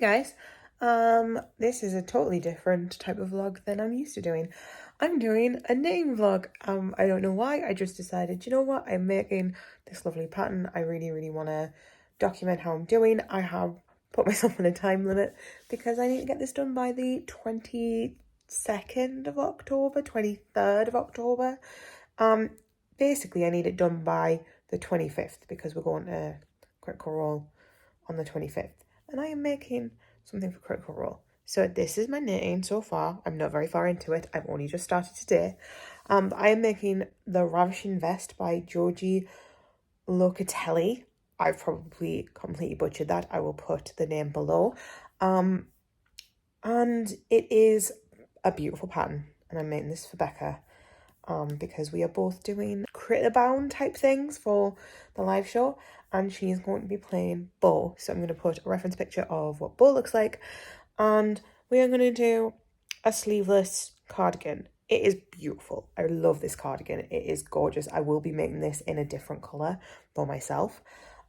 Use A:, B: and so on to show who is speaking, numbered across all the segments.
A: guys, this is a totally different type of vlog than I'm used to doing. I'm doing a knitting vlog. I don't know why, I just decided, you know what, I'm making this lovely pattern. I really want to document how I'm doing. I have put myself on a time limit because I need to get this done by the 22nd of October, 23rd of October. Basically I need it done by the 25th because we're going to Critical Role on the 25th. And I am making something for Critical Role. So this is my knitting so far. I'm not very far into it. I've only just started today. But I am making the Ravishing Vest by Georgie Locatelli. I've probably completely butchered that. I will put the name below. And it is a beautiful pattern. And I'm making this for Becca. Because we are both doing critter bound type things for the live show, and she's going to be playing Beau. So I'm going to put a reference picture of what Beau looks like, and we are going to do a sleeveless cardigan. It is beautiful. I love this cardigan. It is gorgeous. I will be making this in a different colour for myself.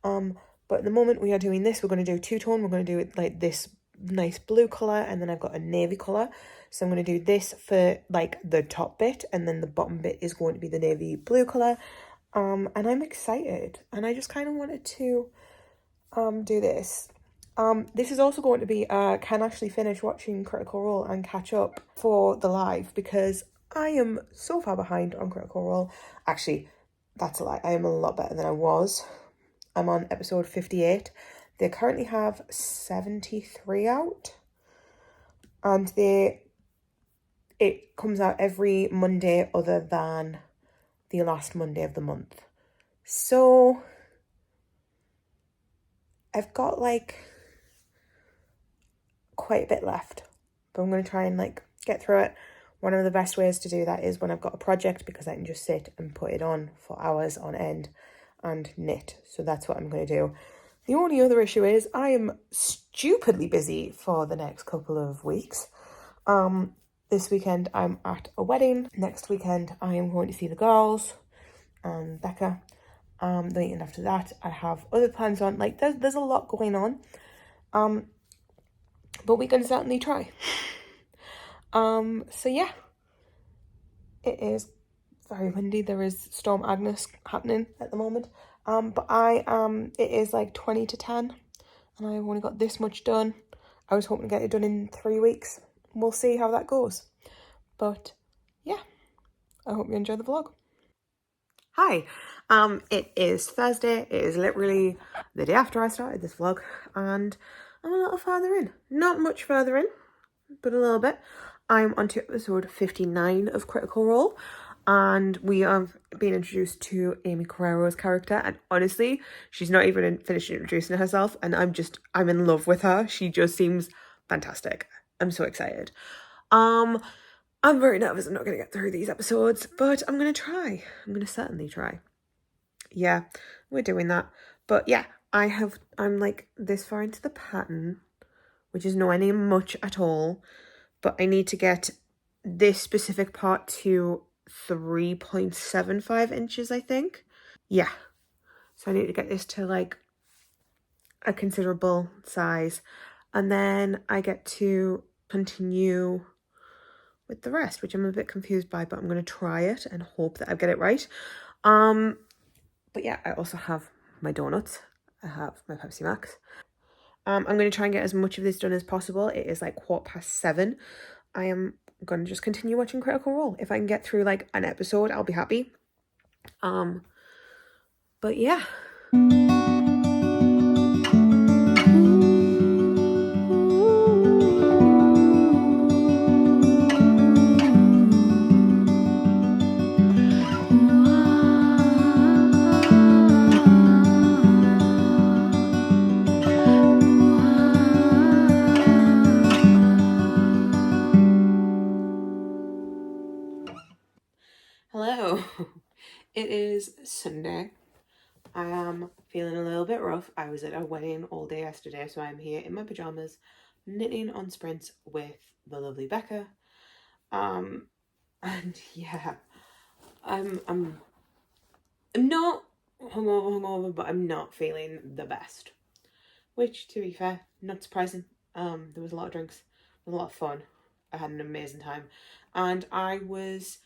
A: But at the moment we are doing this, we're going to do two-tone. We're going to do it like this nice blue colour, and then I've got a navy colour. So I'm going to do this for like the top bit, and then the bottom bit is going to be the navy blue colour. And I'm excited, and I just kind of wanted to do this. This is also going to be can actually finish watching Critical Role and catch up for the live, because I am so far behind on Critical Role. Actually, that's a lie. I am a lot better than I was. I'm on episode 58. They currently have 73 out, and it comes out every Monday other than the last Monday of the month. So I've got like quite a bit left, but I'm going to try and like get through it. One of the best ways to do that is when I've got a project, because I can just sit and put it on for hours on end and knit. So that's what I'm going to do. The only other issue is I am stupidly busy for the next couple of weeks. This weekend I'm at a wedding. Next weekend I am going to see the girls and Becca. The weekend after that I have other plans on. Like there's a lot going on. But we can certainly try. So yeah. It is very windy. There is Storm Agnes happening at the moment. But it is like 20 to 10 and I've only got this much done. I was hoping to get it done in 3 weeks. We'll see how that goes. But yeah, I hope you enjoy the vlog. Hi, it is Thursday. It is literally the day after I started this vlog, and I'm a little further in. Not much further in, but a little bit. I'm on to episode 59 of Critical Role, and we have been introduced to Amy Carrero's character, and honestly, she's not even finished introducing herself, and I'm in love with her. She just seems fantastic. I'm so excited. I'm very nervous I'm not going to get through these episodes, but I'm going to try. I'm going to certainly try. Yeah, we're doing that. But yeah, I'm like this far into the pattern, which is nowhere near much at all. But I need to get this specific part to 3.75 inches, I think. Yeah. So I need to get this to like a considerable size. And then I get to continue with the rest, which I'm a bit confused by, but I'm going to try it and hope that I get it right. But yeah, I also have my donuts. I have my Pepsi Max. I'm going to try and get as much of this done as possible. It is like 7:15. I am going to just continue watching Critical Role. If I can get through like an episode, I'll be happy. But yeah. Hello. It is Sunday. I am feeling a little bit rough. I was at a wedding all day yesterday, so I'm here in my pajamas, knitting on sprints with the lovely Becca. And yeah, I'm not hungover, but I'm not feeling the best. Which, to be fair, not surprising. There was a lot of drinks, a lot of fun. I had an amazing time. And I was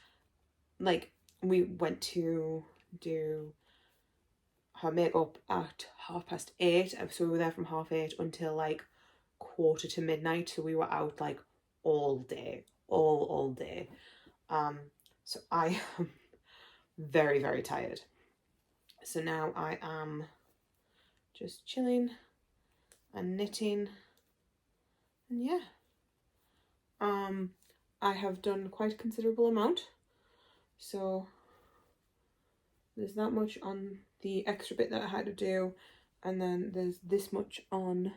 A: like, we went to do her makeup at 8:30. So we were there from 8:30 until like 1:45. So we were out like all day, all day. So I am very, very tired. So now I am just chilling and knitting, and yeah. I have done quite a considerable amount, so there's that much on the extra bit that I had to do, and then there's this much on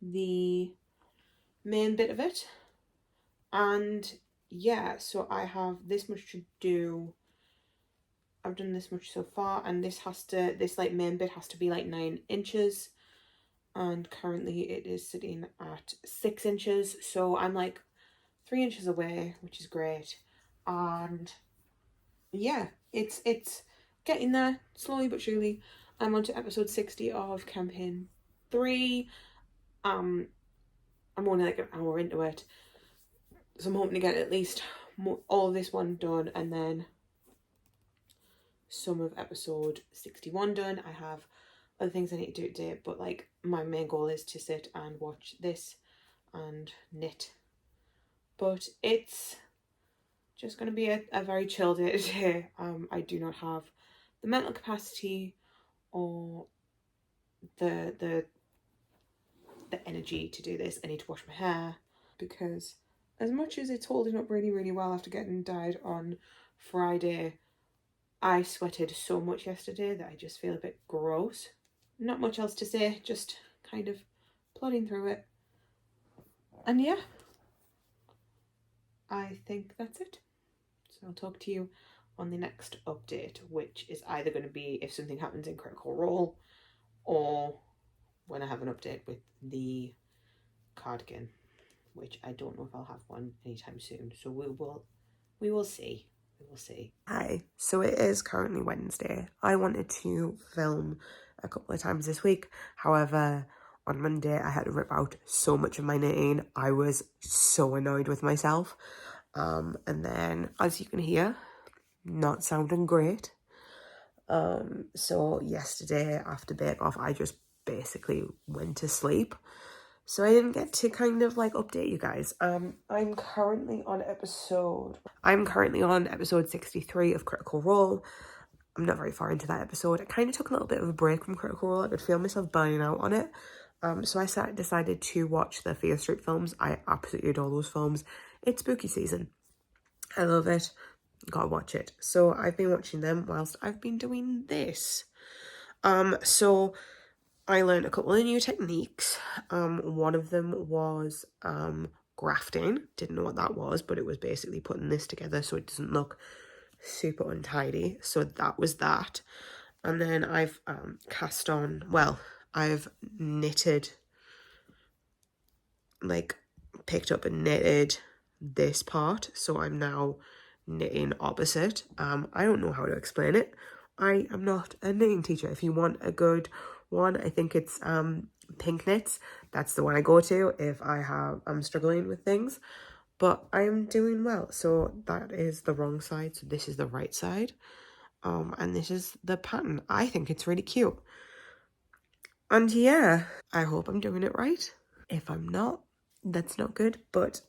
A: the main bit of it. And yeah, so I have this much to do. I've done this much so far, and this like main bit has to be like 9 inches, and currently it is sitting at 6 inches, so I'm like 3 inches away, which is great. And yeah, it's getting there slowly but surely. I'm on to episode 60 of campaign 3. I'm only like an hour into it, so I'm hoping to get at least all of this one done, and then some of episode 61 done. I have other things I need to do today, but like my main goal is to sit and watch this and knit. But it's just going to be a very chill day today. I do not have the mental capacity or the energy to do this. I need to wash my hair, because as much as it's holding up really, really well after getting dyed on Friday, I sweated so much yesterday that I just feel a bit gross. Not much else to say, just kind of plodding through it. And yeah, I think that's it. So I'll talk to you on the next update, which is either going to be if something happens in Critical Role, or when I have an update with the cardigan, which I don't know if I'll have one anytime soon. So we will see. We will see. Hi. So it is currently Wednesday. I wanted to film a couple of times this week. However, on Monday I had to rip out so much of my knitting. I was so annoyed with myself. And then, as you can hear, not sounding great. So yesterday after Bake Off, I just basically went to sleep. So I didn't get to kind of like update you guys. I'm currently on episode 63 of Critical Role. I'm not very far into that episode. I kind of took a little bit of a break from Critical Role. I could feel myself burning out on it. So I decided to watch the Fear Street films. I absolutely adore those films. It's spooky season. I love it. Gotta watch it. So I've been watching them whilst I've been doing this. So I learned a couple of new techniques. One of them was grafting. Didn't know what that was, but it was basically putting this together so it doesn't look super untidy. So that was that. And then I've cast on, well, I've knitted, like picked up and knitted this part. So I'm now knitting opposite. I don't know how to explain it. I am not a knitting teacher. If you want a good one, I think it's Pink Knits. That's the one I go to if I'm struggling with things. But I am doing well. So that is the wrong side. So this is the right side. And this is the pattern. I think it's really cute. And yeah, I hope I'm doing it right. If I'm not, that's not good. But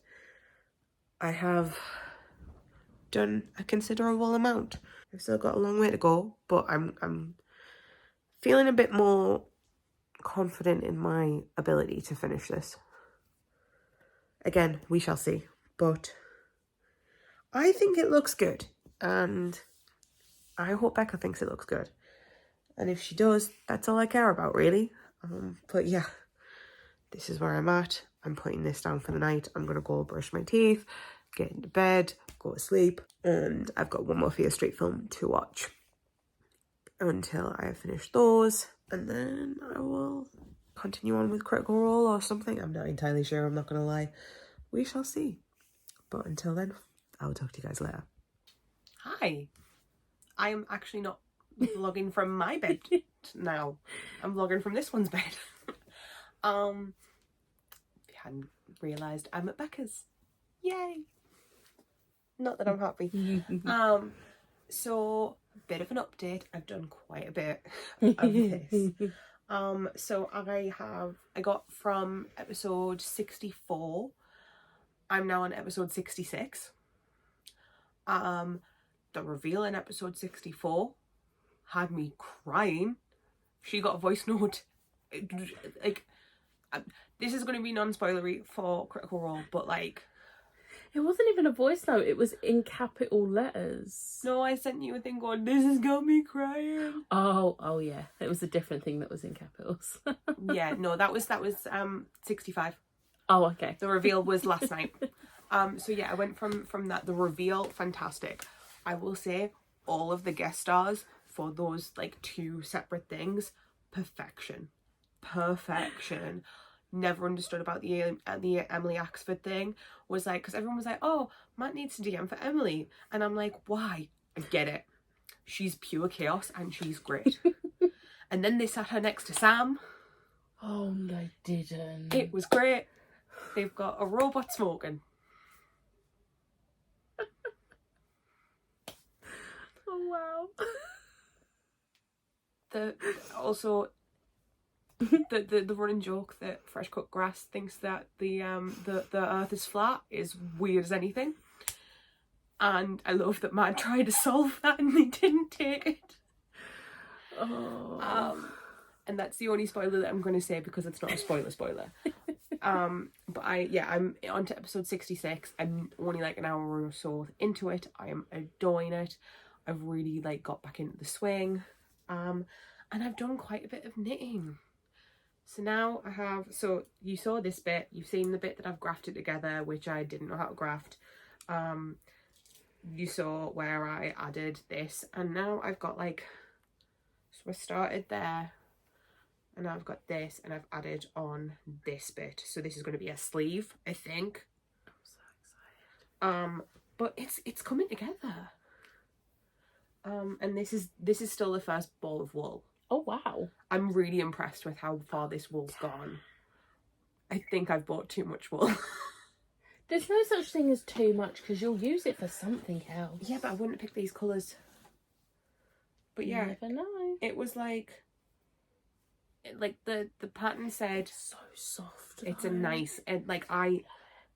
A: I have done a considerable amount. I've still got a long way to go, but I'm feeling a bit more confident in my ability to finish this. Again, we shall see, but I think it looks good, and I hope Becca thinks it looks good. And if she does, that's all I care about, really. But yeah, this is where I'm at. I'm putting this down for the night. I'm going to go brush my teeth, get into bed, go to sleep, and I've got one more Fear Street film to watch until I have finished those, and then I will continue on with Critical Role or something. I'm not entirely sure, I'm not going to lie. We shall see. But until then, I'll talk to you guys later. Hi. I am actually not vlogging from my bed now. I'm vlogging from this one's bed. and realised I'm at Becca's. Yay! Not that I'm happy. So, bit of an update. I've done quite a bit of this. So I got from episode 64. I'm now on episode 66. The reveal in episode 64 had me crying. She got a voice note. Like, this is going to be non-spoilery for Critical Role, but like...
B: It wasn't even a voice note, it was in capital letters.
A: No, I sent you a thing going, this has got me crying.
B: Oh yeah. It was a different thing that was in capitals.
A: Yeah, no, that was 65.
B: Oh, okay.
A: The reveal was last night. So yeah, I went from that. The reveal, fantastic. I will say, all of the guest stars for those like 2 separate things, perfection. Never understood about the Emily Axford thing. Was like, because everyone was like, oh, Matt needs to DM for Emily, and I'm like, why? I get it. She's pure chaos and she's great. And then they sat her next to Sam.
B: Oh, they didn't.
A: It was great. They've got a robot smoking.
B: Oh wow.
A: The running joke that Fresh Cut Grass thinks that the earth is flat is weird as anything. And I love that Matt tried to solve that and they didn't take it.
B: Oh.
A: And that's the only spoiler that I'm going to say because it's not a spoiler. But I'm on to episode 66. I'm only like an hour or so into it. I am adoring it. I've really like got back into the swing. And I've done quite a bit of knitting. So now I have, so you saw this bit, you've seen the bit that I've grafted together, which I didn't know how to graft. You saw where I added this, and now I've got like, so I started there, and I've got this, and I've added on this bit. So this is going to be a sleeve, I think.
B: I'm so excited.
A: But it's coming together. And this is still the first ball of wool.
B: Oh wow.
A: I'm really impressed with how far this wool's gone. I think I've bought too much wool.
B: There's no such thing as too much because you'll use it for something else.
A: Yeah, but I wouldn't pick these colours. But yeah,
B: you never know.
A: it was like the pattern said
B: So soft.
A: it's a nice, and like I...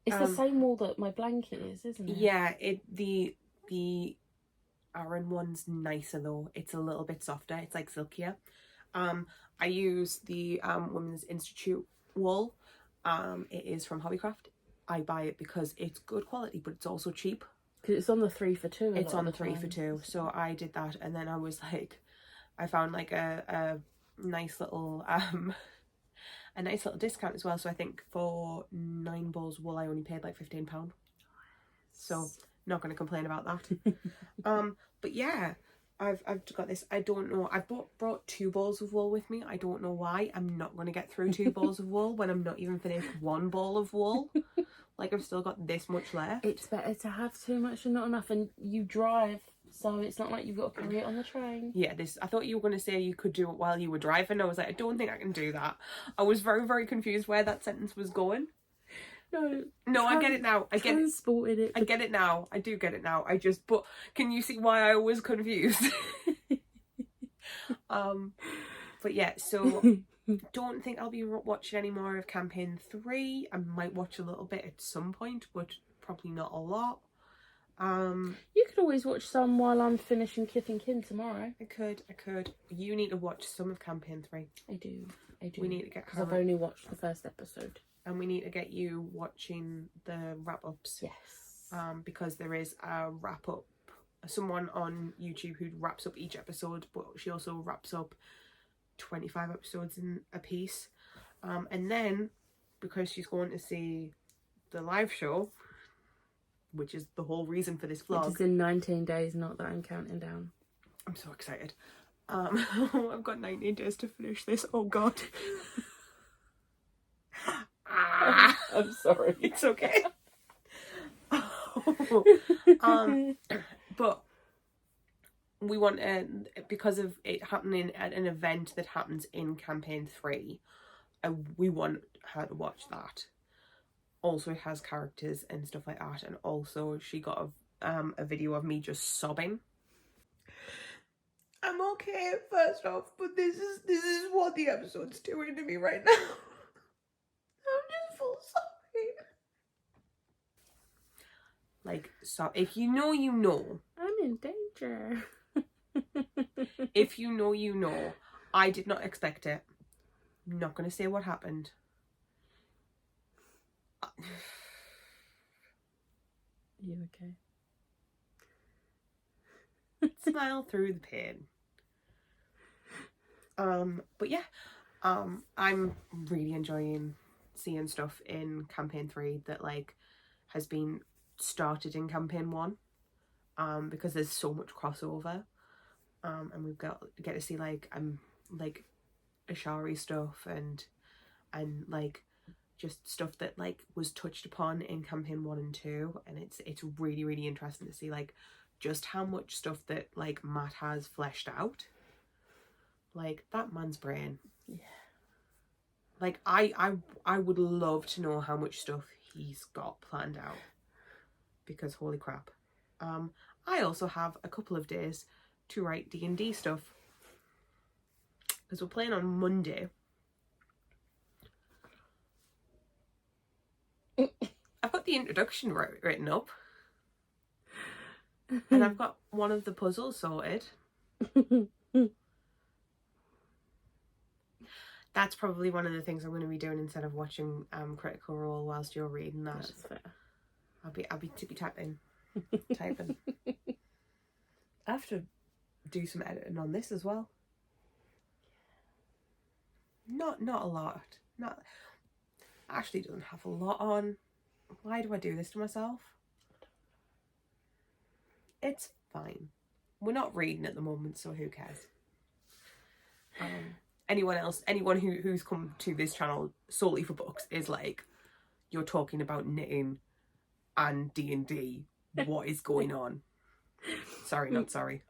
B: It's the same wool that my blanket is, isn't it?
A: Yeah, the Aran one's nicer though. It's a little bit softer. It's like silkier. I use the Women's Institute wool. It is from Hobbycraft. I buy it because it's good quality, but it's also cheap.
B: Because it's on the 3 for 2.
A: It's on the 3 for 2. So I did that, and then I was like, I found like a nice little discount as well. So I think for 9 balls of wool, I only paid like £15. So not going to complain about that. But yeah, I've got this. I don't know. I've brought 2 balls of wool with me. I don't know why. I'm not going to get through 2 balls of wool when I'm not even finished 1 ball of wool. Like, I've still got this much left.
B: It's better to have too much than not enough, and you drive, so it's not like you've got to carry it on the train. Yeah,
A: I thought you were going to say you could do it while you were driving. I was like, I don't think I can do that. I was very, very confused where that sentence was going. No, I get it now. I get it. I get it now. I do get it now. But can you see why I was confused? But yeah, so don't think I'll be watching any more of campaign 3. I might watch a little bit at some point, but probably not a lot.
B: You could always watch some while I'm finishing Kith and Kin tomorrow.
A: I could. You need to watch some of campaign 3.
B: I do.
A: We need to get
B: because I've only watched the first episode.
A: And we need to get you watching the wrap-ups.
B: Yes.
A: Because there is a wrap-up, someone on YouTube who wraps up each episode, but she also wraps up 25 episodes in a piece. And then, because she's going to see the live show, which is the whole reason for this vlog.
B: It is in 19 days, not that I'm counting down.
A: I'm so excited. I've got 19 days to finish this. Oh God.
B: I'm sorry.
A: It's okay. But we want because of it happening at an event that happens in campaign 3, we want her to watch that. also it has characters and stuff like that, and also she got a video of me just sobbing. I'm okay first off, but this is what the episode's doing to me right now. I'm just full sobbing. Like, so if you know, you know.
B: I'm in danger.
A: If you know, you know. I did not expect it. I'm not going to say what happened.
B: You okay?
A: Smile through the pain. But yeah, I'm really enjoying seeing stuff in campaign 3 that like has been started in campaign 1, because there's so much crossover, and we've get to see like like Ashari stuff and like just stuff that like was touched upon in campaign 1 and 2, and it's really, really interesting to see like just how much stuff that like Matt has fleshed out. Like that man's brain.
B: Yeah.
A: Like I would love to know how much stuff he's got planned out, because holy crap. I also have a couple of days to write D&D stuff, because we're playing on Monday. I've got the introduction written up, and I've got one of the puzzles sorted. That's probably one of the things I'm going to be doing instead of watching Critical Role whilst you're reading that.
B: That's fair.
A: I'll be typing. I have to do some editing on this as well. Not a lot. Not actually doesn't have a lot on. Why do I do this to myself? It's fine. We're not reading at the moment, so who cares? Anyone who's come to this channel solely for books is like, you're talking about knitting and D&D. What is going on? Sorry, not sorry.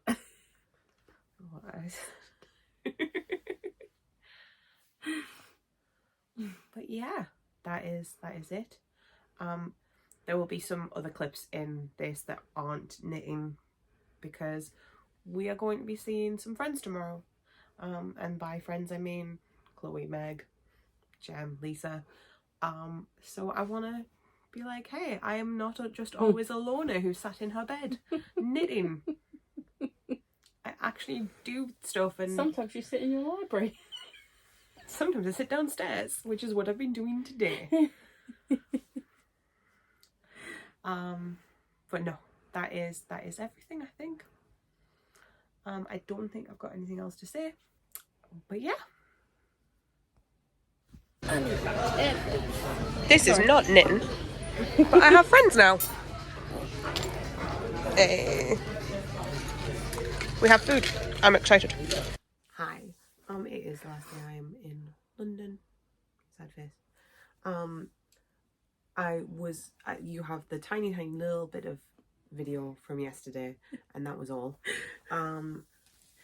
A: But yeah, that is it. There will be some other clips in this that aren't knitting, because we are going to be seeing some friends tomorrow. And by friends I mean Chloe, Meg, Jem, Lisa. So I want to be like, hey, I am not just always a loner who sat in her bed knitting. I actually do stuff, and
B: sometimes you sit in your library.
A: Sometimes I sit downstairs, which is what I've been doing today. But no, that is everything, I think. I don't think I've got anything else to say. But yeah. This is not knitting, but I have friends now. Hey. We have food. I'm excited. Hi. It is the last day I am in London. Sad face. You have the tiny little bit of video from yesterday, and that was all.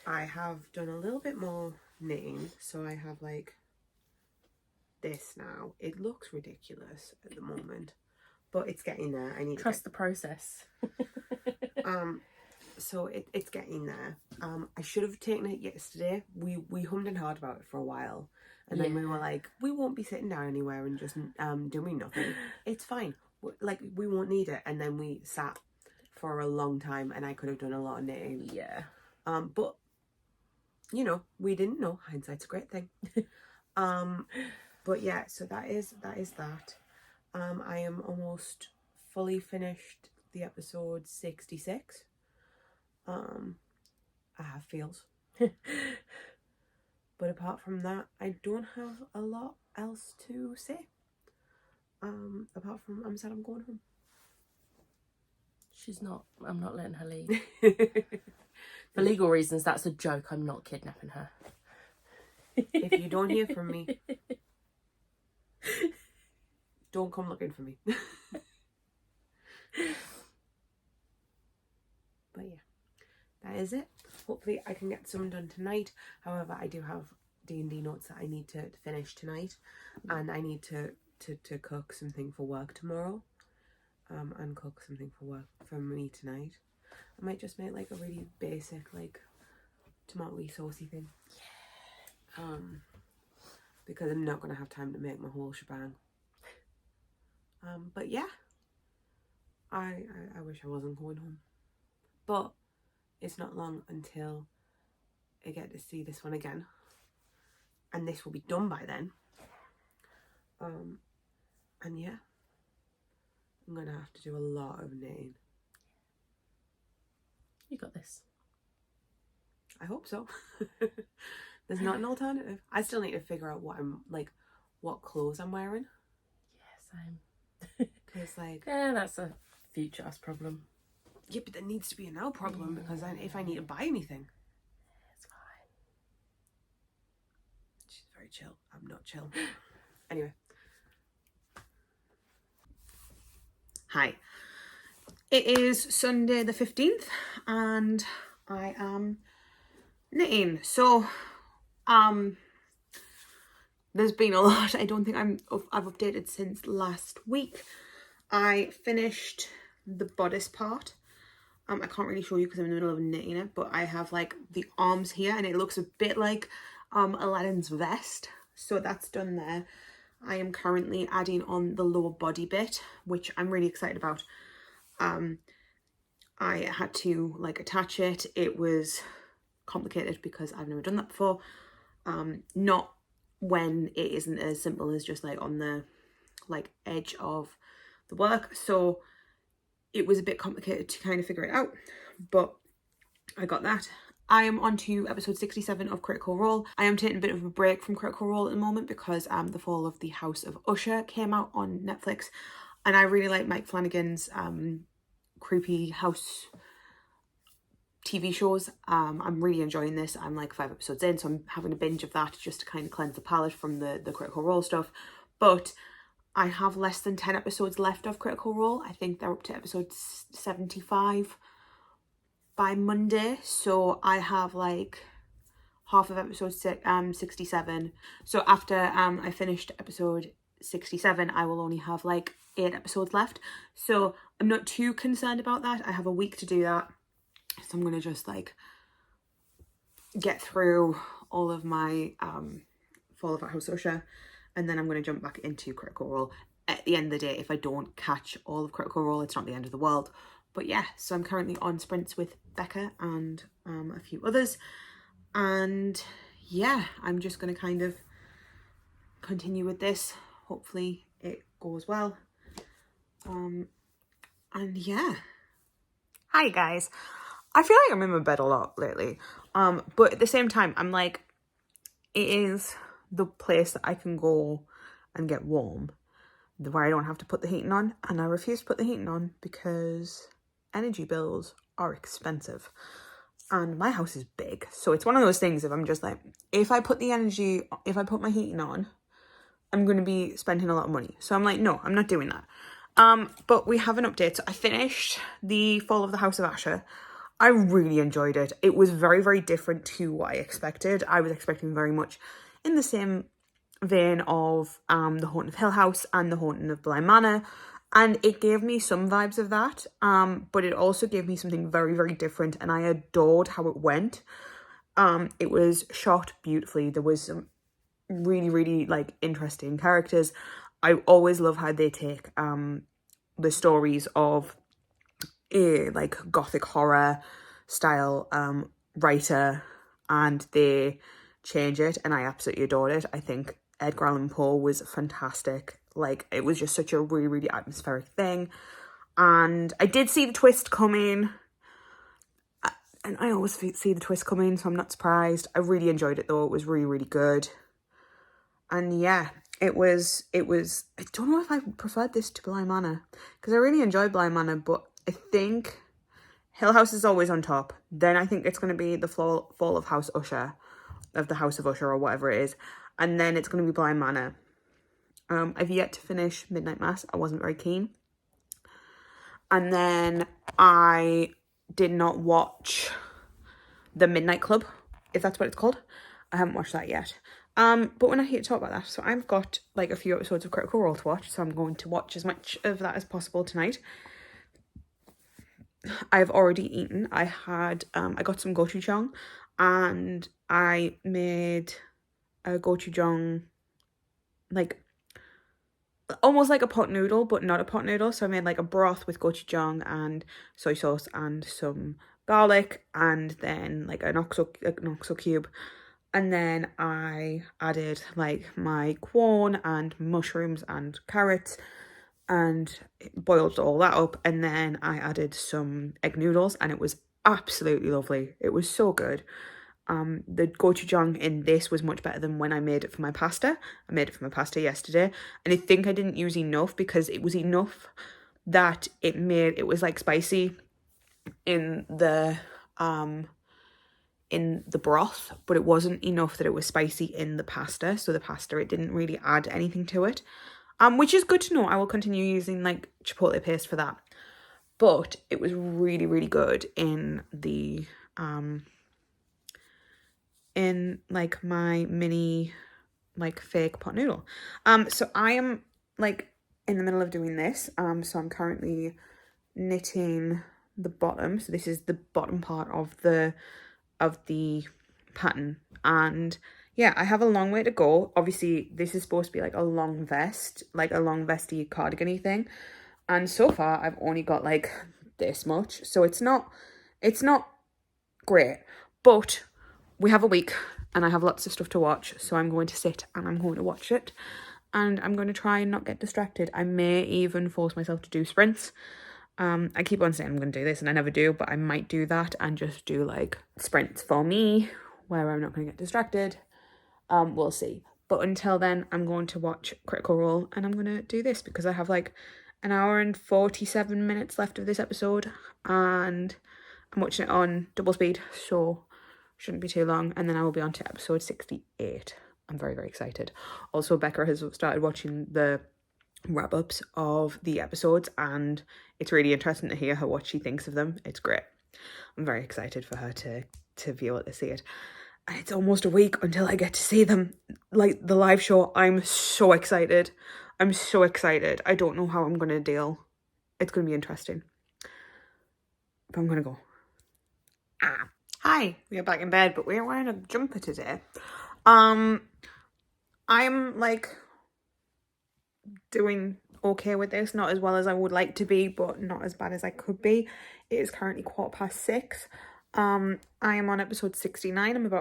A: I have done a little bit more knitting, so I have like this now. It looks ridiculous at the moment, but it's getting there. I need to
B: trust the process.
A: So it's getting there. I should have taken it yesterday. We hummed and hawed about it for a while, and then we were like, we won't be sitting down anywhere and just doing nothing. It's fine. Like, we won't need it. And then we sat for a long time, and I could have done a lot of knitting.
B: Yeah.
A: But you know, we didn't know. Hindsight's a great thing. But yeah, so that is that. I am almost fully finished the episode 66. I have feels. But apart from that, I don't have a lot else to say. Apart from I'm sad I'm going home.
B: She's not. I'm not letting her leave. For legal reasons, that's a joke. I'm not kidnapping her.
A: If you don't hear from me, don't come looking for me. But yeah, that is it. Hopefully I can get some done tonight. However, I do have D&D notes that I need to finish tonight, and I need to to cook something for work tomorrow, and cook something for work for me tonight. I might just make like a really basic like tomato-y saucy thing. Because I'm not gonna have time to make my whole shebang. But yeah, I wish I wasn't going home, but it's not long until I get to see this one again, and this will be done by then. And yeah, I'm gonna have to do a lot of knitting.
B: You got this.
A: I hope so. There's not an alternative. I still need to figure out what clothes I'm wearing.
B: Yeah, same.
A: Because like,
B: yeah, that's a future us problem.
A: Yeah, but there needs to be a now problem, because if I need to buy anything.
B: It's fine.
A: She's very chill. I'm not chill. Anyway. Hi. It is Sunday the 15th and I am knitting. So, there's been a lot. I don't think I've updated since last week. I finished the bodice part. I can't really show you because I'm in the middle of knitting it, but I have like the arms here and it looks a bit like Aladdin's vest. So that's done there. I am currently adding on the lower body bit, which I'm really excited about. I had to like attach it. It was complicated because I've never done that before. Not when it isn't as simple as just like on the like edge of the work. So it was a bit complicated to kind of figure it out, but I got that. I am on to episode 67 of Critical Role. I am taking a bit of a break from Critical Role at the moment because The Fall of the House of Usher came out on Netflix, and I really like Mike Flanagan's creepy house TV shows. I'm really enjoying this. I'm like 5 episodes in, so I'm having a binge of that just to kind of cleanse the palate from the Critical Role stuff. But I have less than 10 episodes left of Critical Role. I think they're up to episode 75 by Monday, so I have like half of episode 67. So after I finished episode 67, I will only have like 8 episodes left, so I'm not too concerned about that. I have a week to do that, so I'm gonna just like get through all of my Fall of a House Usher, and then I'm gonna jump back into Critical Role. At the end of the day, if I don't catch all of Critical Role, it's not the end of the world. But yeah, so I'm currently on sprints with Becca and a few others. And yeah, I'm just going to kind of continue with this. Hopefully it goes well. And yeah. Hi guys. I feel like I'm in my bed a lot lately. But at the same time, I'm like, it is the place that I can go and get warm, where I don't have to put the heating on. And I refuse to put the heating on because energy bills are expensive and my house is big, so it's one of those things. If I'm just like, if I put my heating on, I'm going to be spending a lot of money. So I'm like, no, I'm not doing that. But we have an update. So I finished the Fall of the House of Usher. I really enjoyed it. It was very, very different to what I expected. I was expecting very much in the same vein of The Haunting of Hill House and The Haunting of Bly Manor. And it gave me some vibes of that, but it also gave me something very, very different, and I adored how it went. It was shot beautifully. There was some really, really, like, interesting characters. I always love how they take the stories of a, like, gothic horror style writer, and they change it, and I absolutely adored it. I think Edgar Allan Poe was fantastic. Like, it was just such a really, really atmospheric thing. And I did see the twist coming. And I always see the twist coming, so I'm not surprised. I really enjoyed it, though. It was really, really good. And yeah, it was, I don't know if I preferred this to Bly Manor, because I really enjoyed Bly Manor, but I think Hill House is always on top. Then I think it's going to be the Fall of House Usher, of the House of Usher, or whatever it is. And then it's going to be Bly Manor. I've yet to finish Midnight Mass. I wasn't very keen. And then I did not watch The Midnight Club, if that's what it's called. I haven't watched that yet.
C: But we're not here to talk about that. So I've got like a few episodes of Critical Role to watch, so I'm going to watch as much of that as possible tonight. I've already eaten. I got some gochujang, and I made a gochujang like almost like a pot noodle, but not a pot noodle. So I made like a broth with gochujang and soy sauce and some garlic, and then like an oxo cube. And then I added like my corn and mushrooms and carrots and boiled all that up. And then I added some egg noodles, and it was absolutely lovely. It was so good. The gochujang in this was much better than when I made it for my pasta. I made it for my pasta yesterday, and I think I didn't use enough because it was enough that it was like spicy in the broth, but it wasn't enough that it was spicy in the pasta. So the pasta, it didn't really add anything to it, which is good to know. I will continue using like chipotle paste for that, but it was really, really good in the in like my mini like fake pot noodle. So I am like in the middle of doing this. So I'm currently knitting the bottom. So this is the bottom part of the pattern, and yeah, I have a long way to go. Obviously this is supposed to be like a long vest, like a long vesty cardigan-y thing, and so far I've only got like this much, so it's not great, but we have a week and I have lots of stuff to watch, so I'm going to sit and I'm going to watch it, and I'm going to try and not get distracted. I may even force myself to do sprints. I keep on saying I'm going to do this and I never do, but I might do that and just do like sprints for me where I'm not going to get distracted. We'll see. But until then, I'm going to watch Critical Role and I'm going to do this because I have like an hour and 47 minutes left of this episode, and I'm watching it on double speed, so shouldn't be too long, and then I will be on to episode 68. I'm very, very excited. Also, Becca has started watching the wrap-ups of the episodes, and it's really interesting to hear what she thinks of them. It's great. I'm very excited for her to be able to see it. And it's almost a week until I get to see them, like the live show. I'm so excited. I'm so excited. I don't know how I'm going to deal. It's going to be interesting. But I'm going to go. Hi, we are back in bed, but we're wearing a jumper today. I'm like doing okay with this, not as well as I would like to be, but not as bad as I could be. It is currently 6:15. I am on episode 69.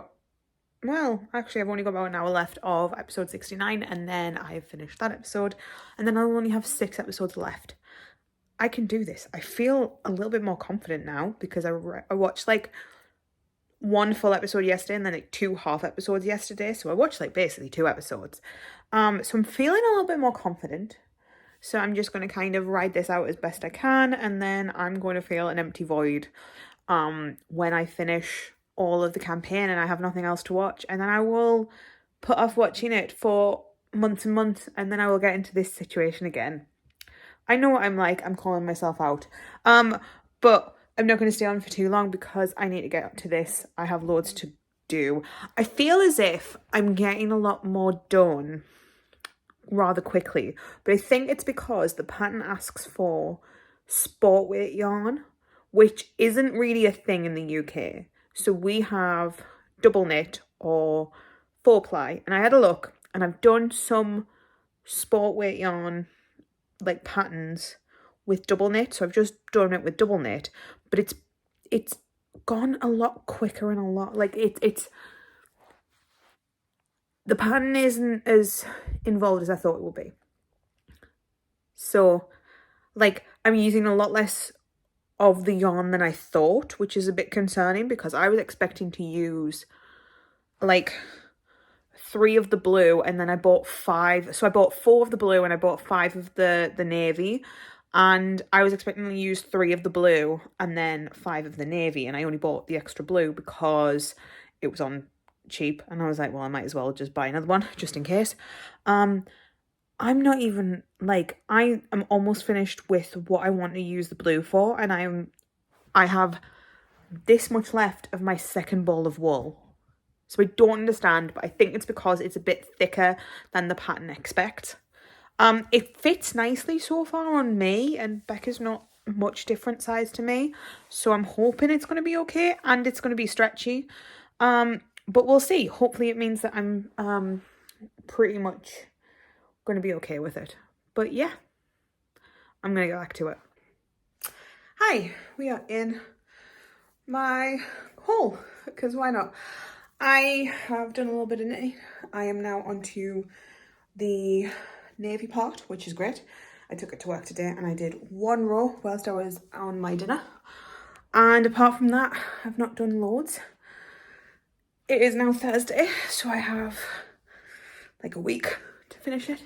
C: Actually, I've only got about an hour left of episode 69, and then I've finished that episode, and then I'll only have 6 episodes left. I can do this. I feel a little bit more confident now because I watched like one full episode yesterday and then like 2 half episodes yesterday. So I watched like basically 2 episodes. So I'm feeling a little bit more confident. So I'm just going to kind of ride this out as best I can, and then I'm going to feel an empty void when I finish all of the campaign and I have nothing else to watch, and then I will put off watching it for months and months, and then I will get into this situation again. I know what I'm like. I'm calling myself out. But I'm not going to stay on for too long because I need to get up to this. I have loads to do. I feel as if I'm getting a lot more done rather quickly, but I think it's because the pattern asks for sport weight yarn, which isn't really a thing in the UK. So we have double knit or 4-ply, and I had a look and I've done some sport weight yarn like patterns with double knit, so I've just done it with double knit, but it's gone a lot quicker and a lot like it's the pattern isn't as involved as I thought it would be. So like I'm using a lot less of the yarn than I thought, which is a bit concerning because I was expecting to use like 3 of the blue, and then I bought 5. So I bought 4 of the blue and I bought 5 of the navy, and I was expecting to use 3 of the blue and then 5 of the navy, and I only bought the extra blue because it was on cheap, and I was like, well, I might as well just buy another one just in case. I'm not even like, I am almost finished with what I want to use the blue for, and I have this much left of my second ball of wool. So I don't understand, but I think it's because it's a bit thicker than the pattern expects. It fits nicely so far on me, and Becca's not much different size to me, so I'm hoping it's going to be okay, and it's going to be stretchy. But we'll see. Hopefully it means that I'm pretty much going to be okay with it. But yeah, I'm going to get back to it. Hi, we are in my haul, because why not? I have done a little bit of knitting. I am now onto the navy part, which is great. I took it to work today and I did one row whilst I was on my dinner. And apart from that, I've not done loads. It is now Thursday, so I have like a week to finish it.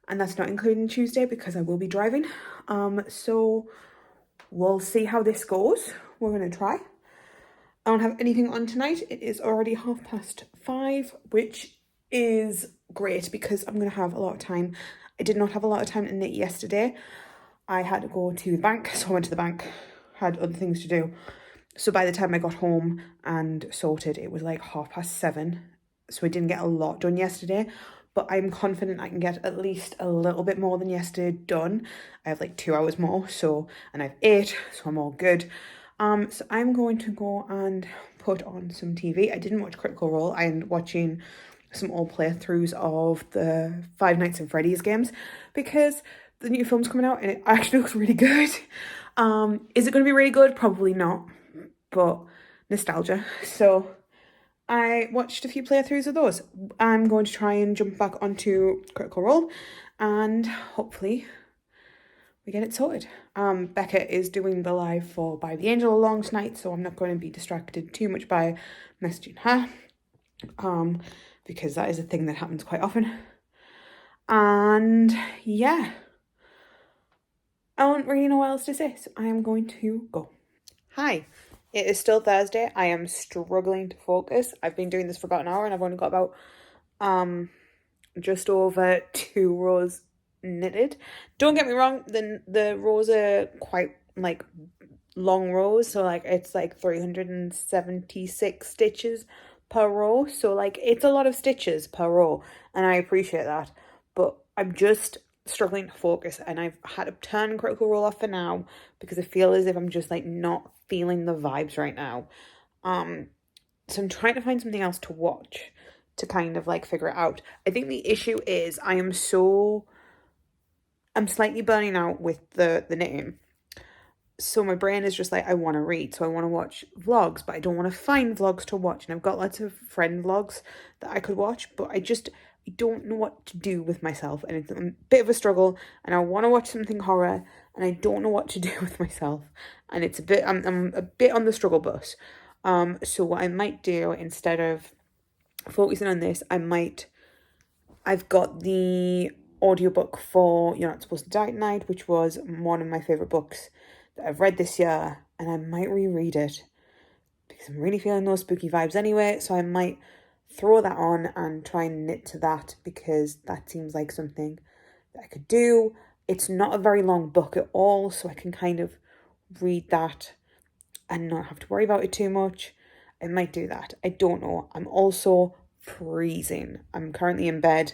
C: And that's not including Tuesday because I will be driving. So we'll see how this goes. We're going to try. I don't have anything on tonight. It is already 5:30, which is great because I'm going to have a lot of time. I did not have a lot of time to knit yesterday. I had to go to the bank, so I went to the bank, had other things to do. So by the time I got home and sorted, it was like 7:30. So I didn't get a lot done yesterday, but I'm confident I can get at least a little bit more than yesterday done. I have like 2 hours more, and I have 8, so I'm all good. So I'm going to go and put on some TV. I didn't watch Critical Role. I ended up watching some old playthroughs of the Five Nights at Freddy's games because the new film's coming out and it actually looks really good. Is it going to be really good? Probably not, but nostalgia. So I watched a few playthroughs of those. I'm going to try and jump back onto Critical Role and hopefully we get it sorted. Becca is doing the live for By the Angel along tonight, so I'm not going to be distracted too much by messaging her, because that is a thing that happens quite often. And yeah, I don't really know what else to say, so I am going to go. Hi, it is still Thursday. I am struggling to focus. I've been doing this for about an hour and I've only got about just over 2 rows knitted. Don't get me wrong, the rows are quite like long rows, so like it's like 376 stitches per row, so like it's a lot of stitches per row and I appreciate that, but I'm just struggling to focus and I've had to turn Critical Role off for now because I feel as if I'm just like not feeling the vibes right now. So I'm trying to find something else to watch to kind of like figure it out. I think the issue is I'm slightly burning out with the knitting. So my brain is just like, I want to read, so I want to watch vlogs, but I don't want to find vlogs to watch. And I've got lots of friend vlogs that I could watch, but I don't know what to do with myself. And it's a bit of a struggle. And I want to watch something horror, and I don't know what to do with myself. And it's I'm a bit on the struggle bus. So what I might do instead of focusing on this, I've got the audiobook for You're Not Supposed to Die Tonight, which was one of my favourite books that I've read this year, and I might reread it because I'm really feeling those spooky vibes anyway, so I might throw that on and try and knit to that because that seems like something that I could do. It's not a very long book at all, so I can kind of read that and not have to worry about it too much. I might do that. I don't know. I'm also freezing. I'm currently in bed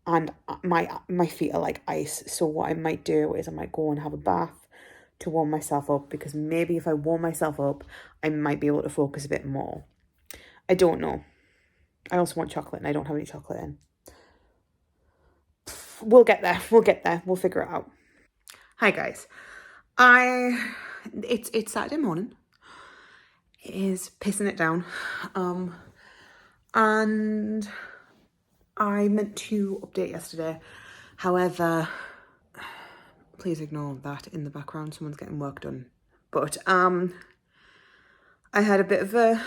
C: and my feet are like ice. So what I might do is I might go and have a bath to warm myself up, because maybe if I warm myself up, I might be able to focus a bit more. I don't know. I also want chocolate and I don't have any chocolate in. We'll get there. We'll figure it out. Hi guys. It's Saturday morning. It is pissing it down. And I meant to update yesterday. However, please ignore that in the background. Someone's getting work done. But I had a bit of a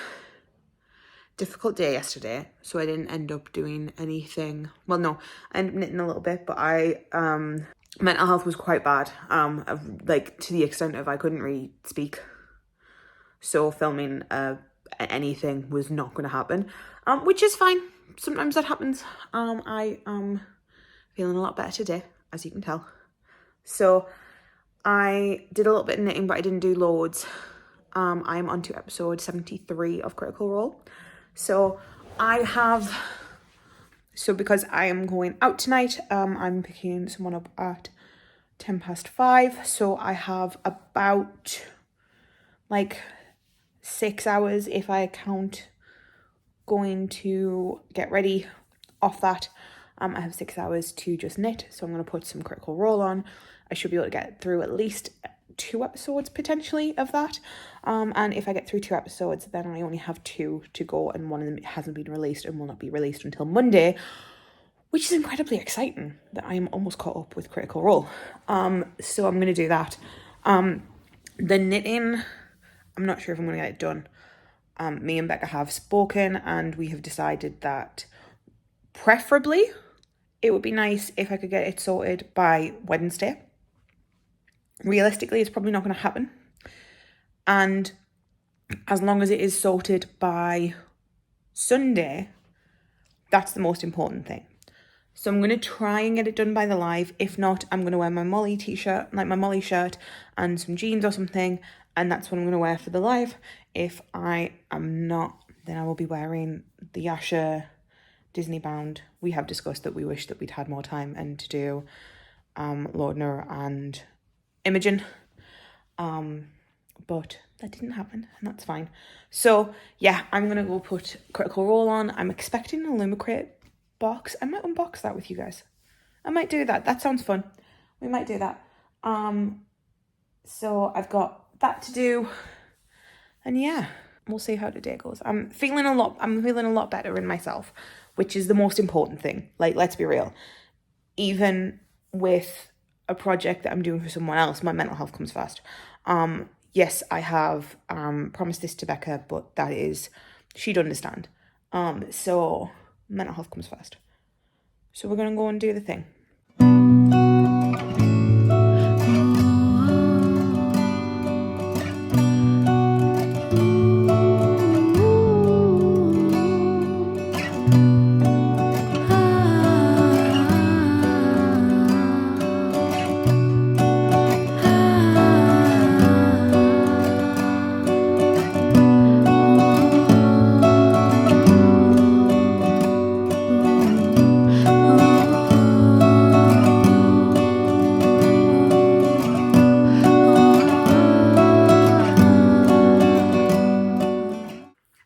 C: difficult day yesterday, so I didn't end up doing anything. Well, no, I ended up knitting a little bit, but mental health was quite bad. Like to the extent of I couldn't really speak. So filming anything was not going to happen, which is fine. Sometimes that happens. I am feeling a lot better today, as you can tell. So I did a little bit of knitting, but I didn't do loads. I'm on to episode 73 of Critical Role. So because I am going out tonight, I'm picking someone up at 5:10. So I have about like 6 hours if I count going to get ready off that. I have 6 hours to just knit, so I'm going to put some Critical Role on. I should be able to get through at least 2 episodes potentially of that. And if I get through 2 episodes, then I only have 2 to go, and one of them hasn't been released and will not be released until Monday, which is incredibly exciting that I am almost caught up with Critical Role. So I'm going to do that. The knitting, I'm not sure if I'm going to get it done. Me and Becca have spoken and we have decided that preferably it would be nice if I could get it sorted by Wednesday. Realistically, it's probably not going to happen. And as long as it is sorted by Sunday, that's the most important thing. So I'm going to try and get it done by the live. If not, I'm going to wear my Molly t-shirt, like my Molly shirt and some jeans or something. And that's what I'm going to wear for the live. If I am not, then I will be wearing the Yasha Disney bound. We have discussed that we wish that we'd had more time and to do Lordner and Imogen. But that didn't happen and that's fine. So yeah, I'm going to go put Critical Role on. I'm expecting an Illumicrate box. I might unbox that with you guys. I might do that. That sounds fun. We might do that. So I've got that to do. And yeah, we'll see how the day goes. I'm feeling a lot better in myself, which is the most important thing. Like, let's be real. Even with a project that I'm doing for someone else, my mental health comes first. Yes, I have promised this to Becca, but that is, she'd understand. So mental health comes first. So we're going to go and do the thing.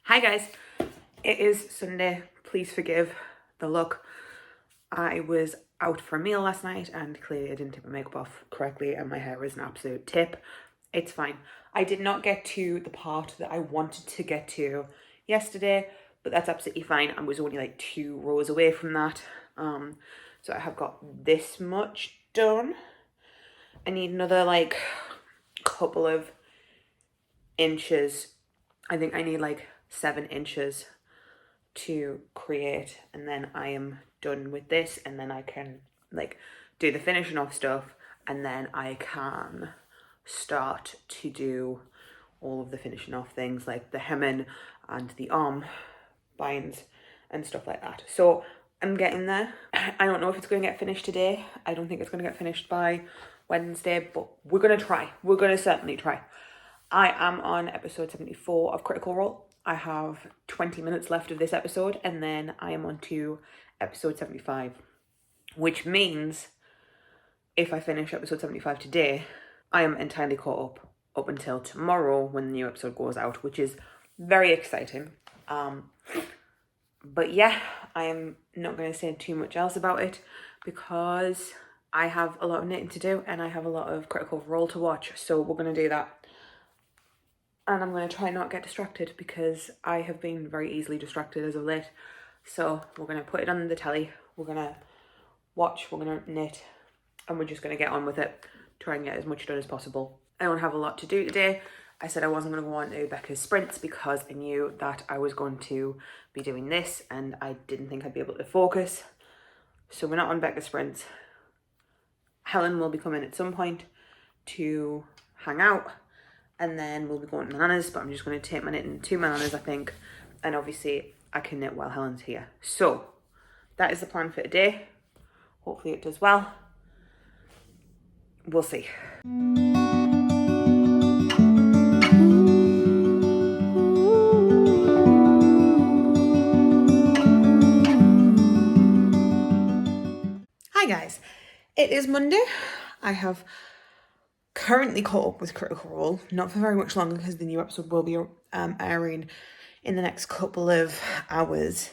C: Hi guys, it is Sunday. Please forgive the look. I was out for a meal last night and clearly I didn't take my makeup off correctly and my hair is an absolute tip. It's fine. I did not get to the part that I wanted to get to yesterday, but that's absolutely fine. I was only like 2 rows away from that. So I have got this much done. I need another like couple of inches. I think I need like 7 inches to create, and then I am done with this, and then I can like do the finishing off stuff, and then I can start to do all of the finishing off things like the hemming and the arm binds and stuff like that. So I'm getting there. I don't know if it's going to get finished today. I don't think it's going to get finished by Wednesday, but we're going to try. We're going to certainly try. I am on episode 74 of Critical Role. I have 20 minutes left of this episode, and then I am on to episode 75, which means if I finish episode 75 today, I am entirely caught up until tomorrow when the new episode goes out, which is very exciting. But yeah, I am not going to say too much else about it because I have a lot of knitting to do and I have a lot of Critical Role to watch, so we're going to do that. And I'm going to try not get distracted because I have been very easily distracted as of late. So we're going to put it on the telly, we're going to watch, we're going to knit, and we're just going to get on with it, try and get as much done as possible. I don't have a lot to do today. I said I wasn't going to go on to Becca's sprints because I knew that I was going to be doing this and I didn't think I'd be able to focus. So we're not on Becca's sprints. Helen will be coming at some point to hang out, and then we'll be going to my nana's, but I'm just going to take my knitting to my nana's, I think. And obviously I can knit while Helen's here. So that is the plan for today. Hopefully it does well. We'll see. guys, it is Monday. I have currently caught up with Critical Role, not for very much longer because the new episode will be airing in the next couple of hours.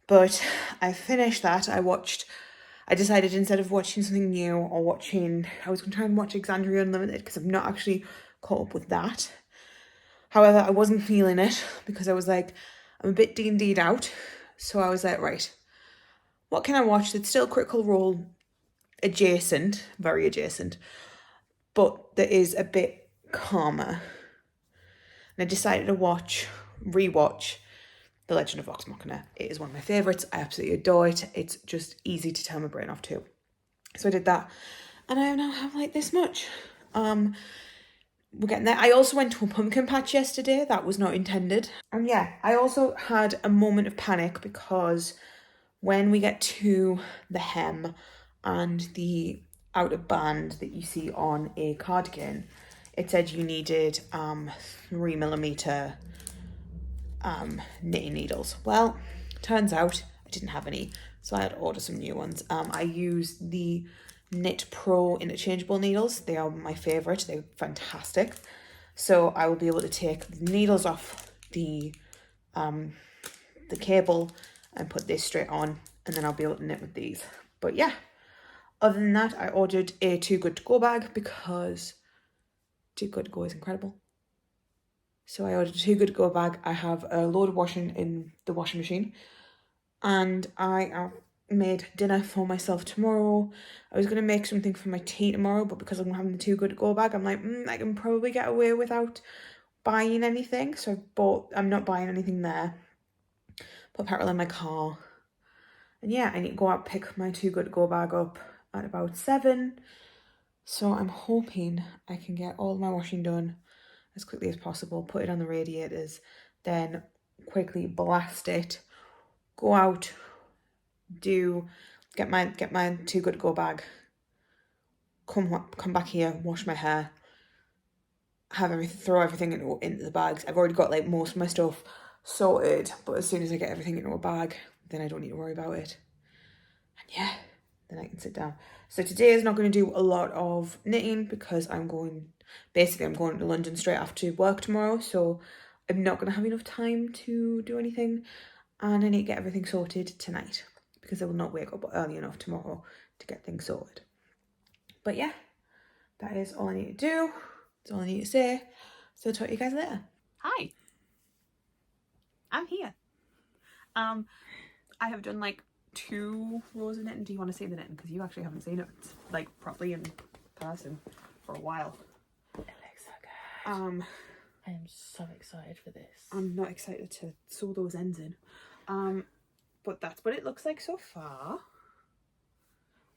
C: But I finished that. I decided instead of watching something new or I was going to try and watch Exandria Unlimited because I've not actually caught up with that. However, I wasn't feeling it because I was like, I'm a bit D&D'd out. So I was like, right, what can I watch that's still Critical Role adjacent, very adjacent, but that is a bit calmer? And I decided to rewatch The Legend of Vox Machina. It is one of my favourites. I absolutely adore it. It's just easy to turn my brain off to. So I did that. And I now have like this much. We're getting there. I also went to a pumpkin patch yesterday. That was not intended. And yeah, I also had a moment of panic because when we get to the hem and the outer band that you see on a cardigan, it said you needed 3mm knitting needles. Well, turns out I didn't have any, so I had to order some new ones. I use the Knit Pro interchangeable needles. They are my favourite. They're fantastic. So I will be able to take the needles off the cable and put this straight on, and then I'll be able to knit with these. But yeah, other than that, I ordered a Too Good To Go bag because Too Good To Go is incredible. So I ordered a Too Good To Go bag. I have a load of washing in the washing machine, and I made dinner for myself tomorrow. I was going to make something for my tea tomorrow, but because I'm having the Too Good To Go bag, I'm like, I can probably get away without buying anything. So I'm not buying anything there. Put petrol in my car. And yeah, I need to go out pick my Too Good To Go bag up at about 7. So I'm hoping I can get all my washing done as quickly as possible, put it on the radiators, then quickly blast it, go out, get my Too Good To Go bag, come back here, wash my hair, throw everything into the bags. I've already got like most of my stuff sorted, but as soon as I get everything into a bag, then I don't need to worry about it. And yeah, then I can sit down. So today is not going to do a lot of knitting because I'm going to London straight after work tomorrow, so I'm not going to have enough time to do anything, and I need to get everything sorted tonight because I will not wake up early enough tomorrow to get things sorted. But yeah, that is all I need to do. That's all I need to say. So I'll talk to you guys later.
D: Hi. I'm here. I have done like 2 rows of knitting. Do you want to see the knitting? Because you actually haven't seen it like properly in person for a while.
B: It looks so good. I am so excited for this.
D: I'm not excited to sew those ends in. But that's what it looks like so far.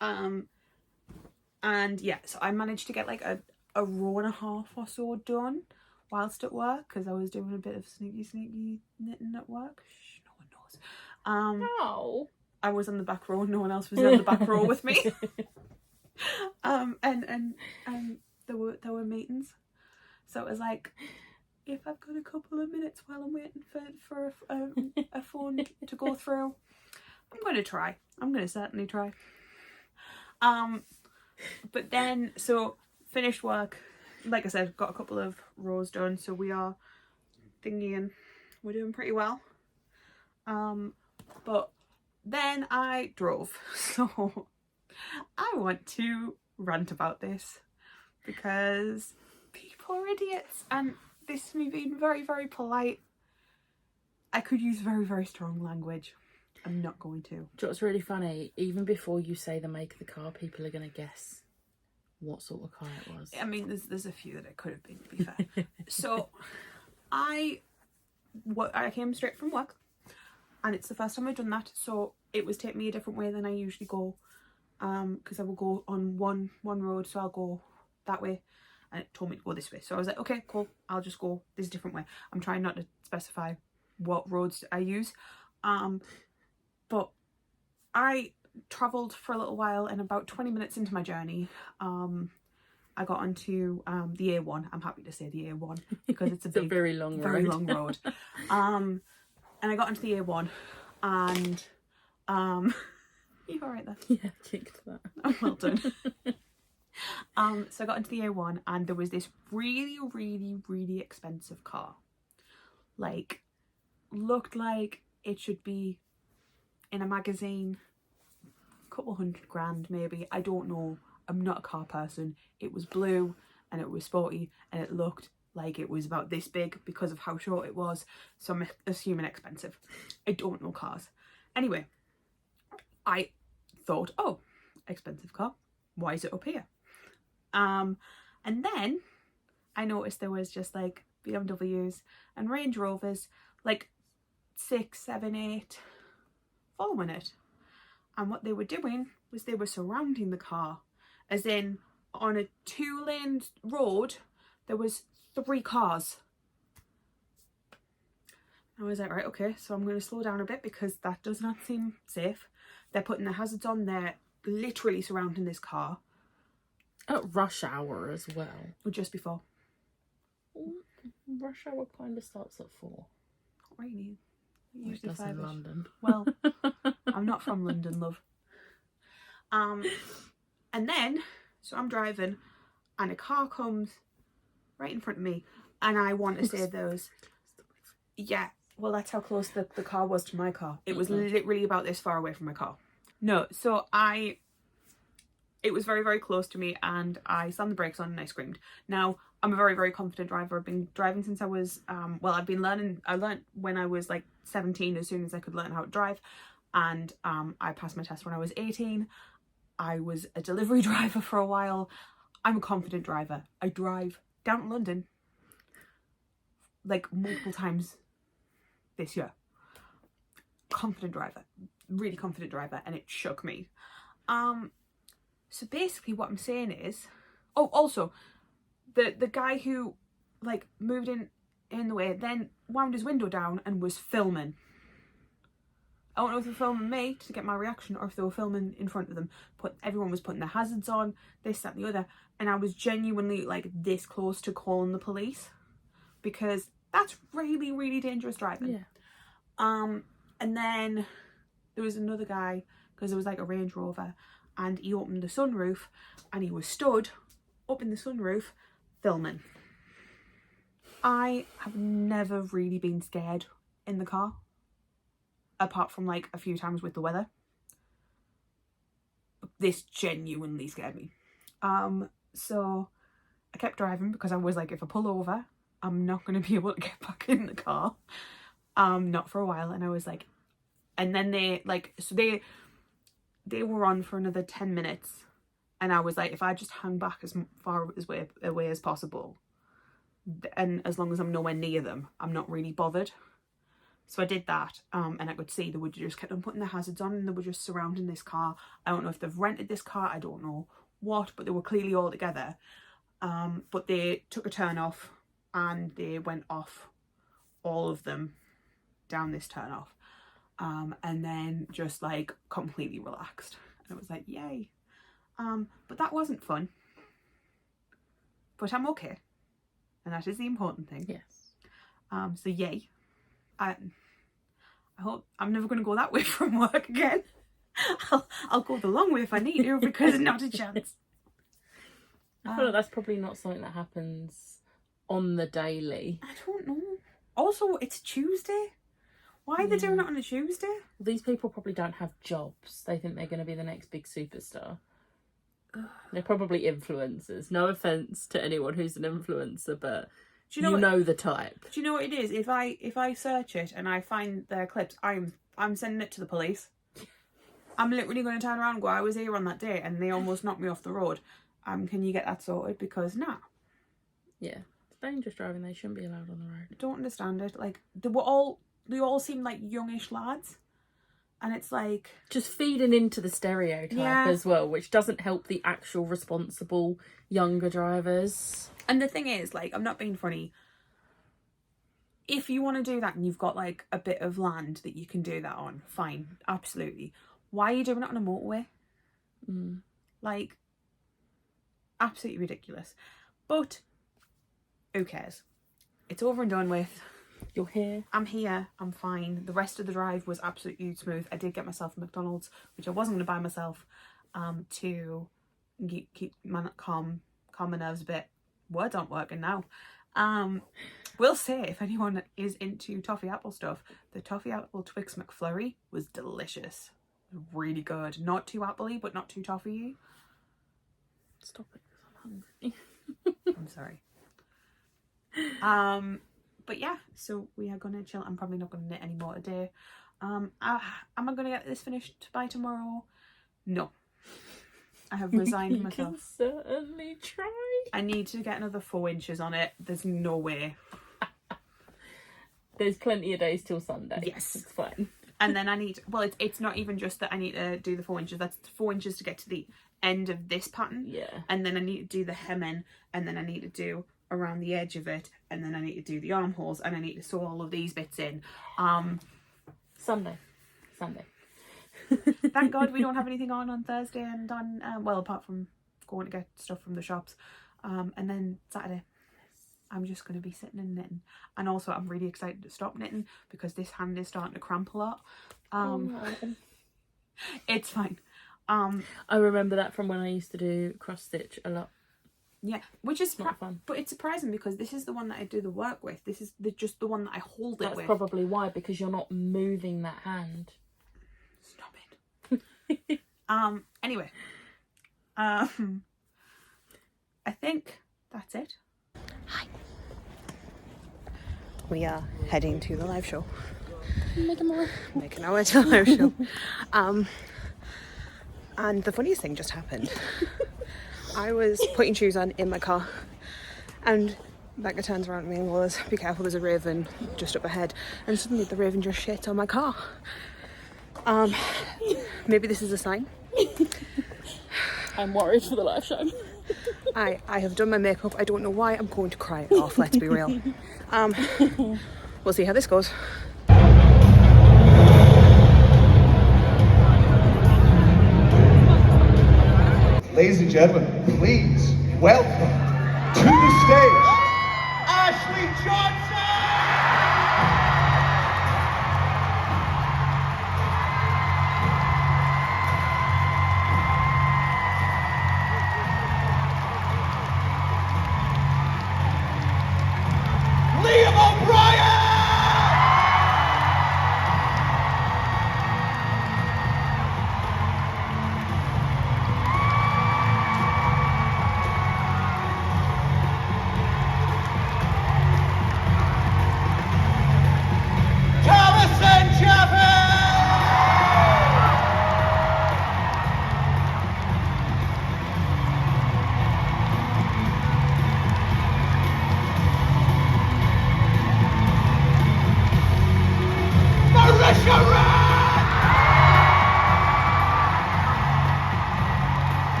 D: And yeah, so I managed to get like a row and a half or so done whilst at work because I was doing a bit of sneaky knitting at work. Shh, no one knows.
B: Oh.
D: I was on the back row. No one else was on the back row with me. And there were meetings, so it was like, if I've got a couple of minutes while I'm waiting for a phone to go through, I'm going to try. I'm going to certainly try. But then, so finished work. Like I said, got a couple of rows done, so we are thinking we're doing pretty well. But then I drove, so I want to rant about this because people are idiots, and this is me being very, very polite. I could use very, very strong language. I'm not going to.
B: Do you know what's really funny? Even before you say the make of the car, people are going to guess what sort of car it was.
D: I mean, there's a few that it could have been, to be fair. So I came straight from work, and it's the first time I've done that, so it was taking me a different way than I usually go, because I will go on one road, so I'll go that way, and it told me to go this way. So I was like, okay, cool, I'll just go this different way. I'm trying not to specify what roads I use, but I travelled for a little while, and about 20 minutes into my journey, I got onto the A1. I'm happy to say the A1 because it's a
B: It's a very long road.
D: And I got onto the A1, and You all right there?
B: Yeah, kicked that.
D: Oh, well done. So I got into the A1 and there was this really, really, really expensive car. Like, looked like it should be in a magazine, a couple $100,000 maybe. I don't know. I'm not a car person. It was blue and it was sporty and it looked like it was about this big because of how short it was. So I'm assuming expensive. I don't know cars. Anyway, I thought, oh, expensive car. Why is it up here? And then I noticed there was just like BMWs and Range Rovers, like 6, 7, 8, following it. And what they were doing was they were surrounding the car, as in on a 2-lane road, there was 3 cars. I was like, right, okay, so I'm going to slow down a bit because that does not seem safe. They're putting the hazards on, they're literally surrounding this car.
B: At rush hour as well.
D: Or just before.
B: Rush hour kind of starts at 4.
D: Not really.
B: It
D: Usually
B: does in
D: 5-ish.
B: London.
D: Well, I'm not from London, love. And then, so I'm driving and a car comes right in front of me and I want to say those. Yeah, well, that's how close the car was to my car. It was literally about this far away from my car. No, so it was very, very close to me and I slammed the brakes on and I screamed. Now, I'm a very, very confident driver. I've been driving since I was, I learned when I was like 17 as soon as I could learn how to drive. And I passed my test when I was 18. I was a delivery driver for a while. I'm a confident driver. I drive down to London like multiple times this year. Confident driver, really confident driver, and it shook me. So basically what I'm saying is, oh, also the guy who like moved in the way then wound his window down and was filming. I don't know if they were filming me to get my reaction or if they were filming in front of them. Everyone was putting their hazards on, this, that and the other, and I was genuinely like this close to calling the police because that's really, really dangerous driving.
B: Yeah.
D: And then there was another guy, because there was like a Range Rover, and he opened the sunroof and he was stood up in the sunroof filming. I have never really been scared in the car, apart from like a few times with the weather. This genuinely scared me. So I kept driving because I was like, if I pull over, I'm not going to be able to get back in the car. Not for a while. And I was like, and then they were on for another 10 minutes. And I was like, if I just hang back as far away as possible, and as long as I'm nowhere near them, I'm not really bothered. So I did that, and I could see they would just kept on putting their hazards on and they were just surrounding this car. I don't know if they've rented this car, I don't know what, but they were clearly all together. But they took a turn off and they went off, all of them, down this turn off. And then just like completely relaxed. And it was like, yay. But that wasn't fun. But I'm okay. And that is the important thing.
B: Yes.
D: So yay. I hope I'm never going to go that way from work again. I'll go the long way if I need to, because not a chance.
B: I feel like that's probably not something that happens on the daily.
D: I don't know. Also, it's Tuesday. Why are they doing it on a Tuesday?
B: These people probably don't have jobs. They think they're going to be the next big superstar. They're probably influencers. No offense to anyone who's an influencer, but
D: Do you know
B: the type.
D: Do you know what it is? If I search it and I find their clips, I'm sending it to the police. I'm literally going to turn around and go, I was here on that day and they almost knocked me off the road. Can you get that sorted? Because nah.
B: Yeah, it's dangerous driving. They shouldn't be allowed on the road.
D: I don't understand it. Like they all seem like youngish lads, and it's like
B: just feeding into the stereotype as well, which doesn't help the actual responsible younger drivers.
D: And the thing is, like, I'm not being funny. If you want to do that and you've got like a bit of land that you can do that on, fine, absolutely. Why are you doing it on a motorway? Like, absolutely ridiculous. But who cares? It's over and done with.
B: You're here.
D: I'm here. I'm fine. The rest of the drive was absolutely smooth. I did get myself a McDonald's, which I wasn't going to buy myself, to keep my calm my nerves a bit. Words aren't working now. Will say, if anyone is into toffee apple stuff, the toffee apple Twix McFlurry was delicious. Really good. Not too appley, but not too toffee.
B: Stop it, I'm hungry.
D: I'm sorry. But yeah, so we are gonna chill. I'm probably not gonna knit any more today. Am I gonna get this finished by tomorrow? No. I have resigned myself.
B: You can certainly try.
D: I need to get another 4 inches on it. There's no way.
B: There's plenty of days till Sunday.
D: Yes.
B: It's fine.
D: And then I need, well, it's not even just that I need to do the 4 inches. That's 4 inches to get to the end of this pattern.
B: Yeah.
D: And then I need to do the hemming, and then I need to do around the edge of it, and then I need to do the armholes, and I need to sew all of these bits in.
B: Sunday.
D: Thank God we don't have anything on Thursday and on, well, apart from going to get stuff from the shops. And then Saturday, I'm just going to be sitting and knitting. And also I'm really excited to stop knitting because this hand is starting to cramp a lot. It's fine.
B: I remember that from when I used to do cross stitch a lot.
D: Yeah, which is
B: not fun.
D: But it's surprising because this is the one that I do the work with. This is just the one that I hold it with.
B: That's probably why, because you're not moving that hand.
D: Stop it. Anyway. I think that's it.
C: Hi. We are heading to the live show. Making our way to the live show. And the funniest thing just happened. I was putting shoes on in my car, and Becca turns around to me and goes, "Be careful, there's a raven just up ahead." And suddenly the raven just shit on my car. Maybe this is a sign.
B: I'm worried for the live show.
C: I have done my makeup. I don't know why. I'm going to cry it off, let's be real. We'll see how this goes.
E: Ladies and gentlemen, please welcome to the stage, Ashley Johnson! Liam O'Brien!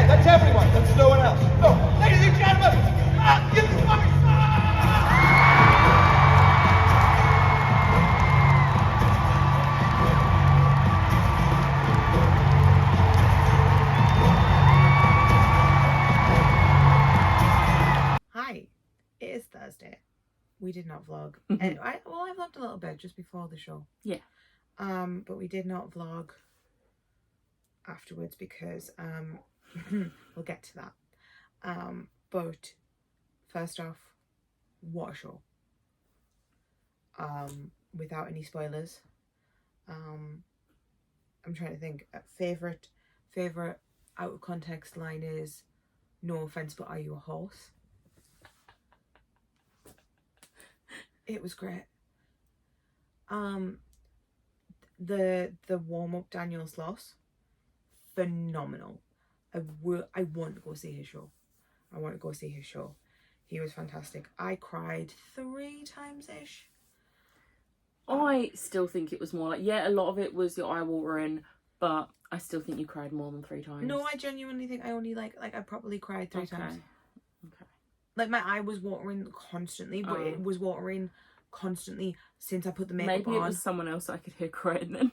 E: That's everyone. That's no one else. No, ladies and gentlemen, give this one a
A: Hi, it is Thursday. We did not vlog. And I vlogged a little bit just before the show.
B: Yeah.
A: But we did not vlog afterwards because We'll get to that. But first off, what a show. Without any spoilers. I'm trying to think. Favorite out of context line is, "No offense, but are you a horse?" It was great. The warm up Daniel Sloss, phenomenal. I want to go see his show. He was fantastic. I cried 3 times ish.
B: I still think it was more like, yeah, a lot of it was your eye watering, but I still think you cried more than 3 times.
A: No, I genuinely think I only like I probably cried 3 times.
B: Okay.
A: Like my eye was watering constantly, but it was watering constantly since I put the makeup on.
B: Maybe it was someone else I could hear crying then.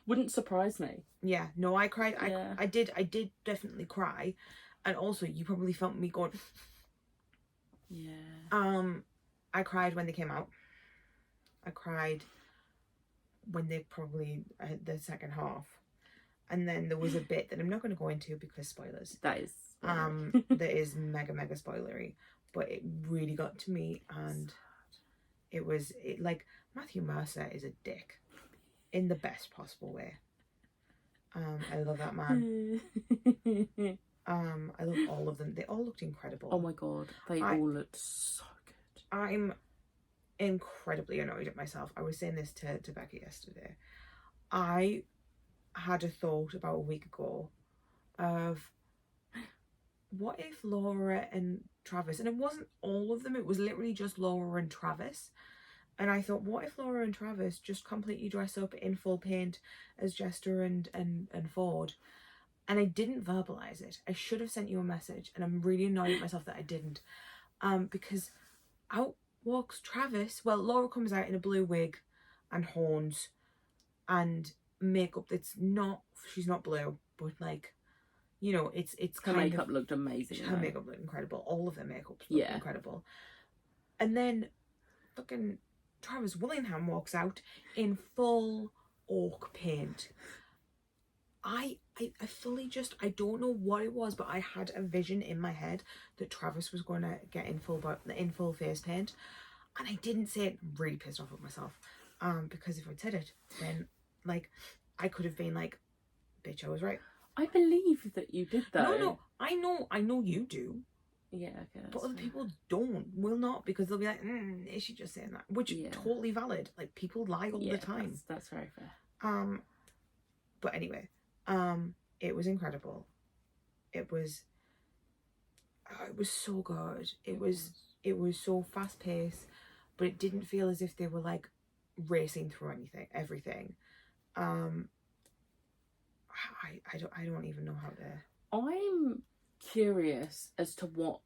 B: Wouldn't surprise me.
A: Yeah, no, I cried.
B: Yeah.
A: I did definitely cry, and also you probably felt me going.
B: Yeah.
A: I cried when they came out. I cried when they probably had the second half, and then there was a bit that I'm not going to go into because spoilers.
B: That is.
A: That is mega spoilery, but it really got to me, and it was like Matthew Mercer is a dick, in the best possible way. I love that man. I love all of them. They all looked incredible.
B: Oh my god, they all looked so good.
A: I'm incredibly annoyed at myself. I was saying this to Becky yesterday. I had a thought about a week ago of, what if Laura and Travis, and it wasn't all of them, it was literally just Laura and Travis. And I thought, what if Laura and Travis just completely dress up in full paint as Jester and Ford? And I didn't verbalise it. I should have sent you a message, and I'm really annoyed at myself that I didn't. Because out walks Travis. Well, Laura comes out in a blue wig and horns and makeup that's not, she's not blue, but like, you know, it's
B: Her makeup looked amazing.
A: Her makeup looked incredible. All of their makeup looked incredible. And then fucking Travis Willingham walks out in full oak paint. I fully just, I don't know what it was, but I had a vision in my head that Travis was going to get in full face paint, and I didn't say it. I'm really pissed off at myself, because if I'd said it, then like I could have been like, bitch, I was right.
B: I believe that you did that.
A: No, I know you do.
B: Yeah, okay.
A: But other people will not, because they'll be like, is she just saying that? Which is totally valid. Like, people lie all the time.
B: That's very fair.
A: But anyway, it was incredible. It was so good. It was so fast paced, but it didn't feel as if they were like racing through everything. I don't even know how to.
B: I'm curious as to what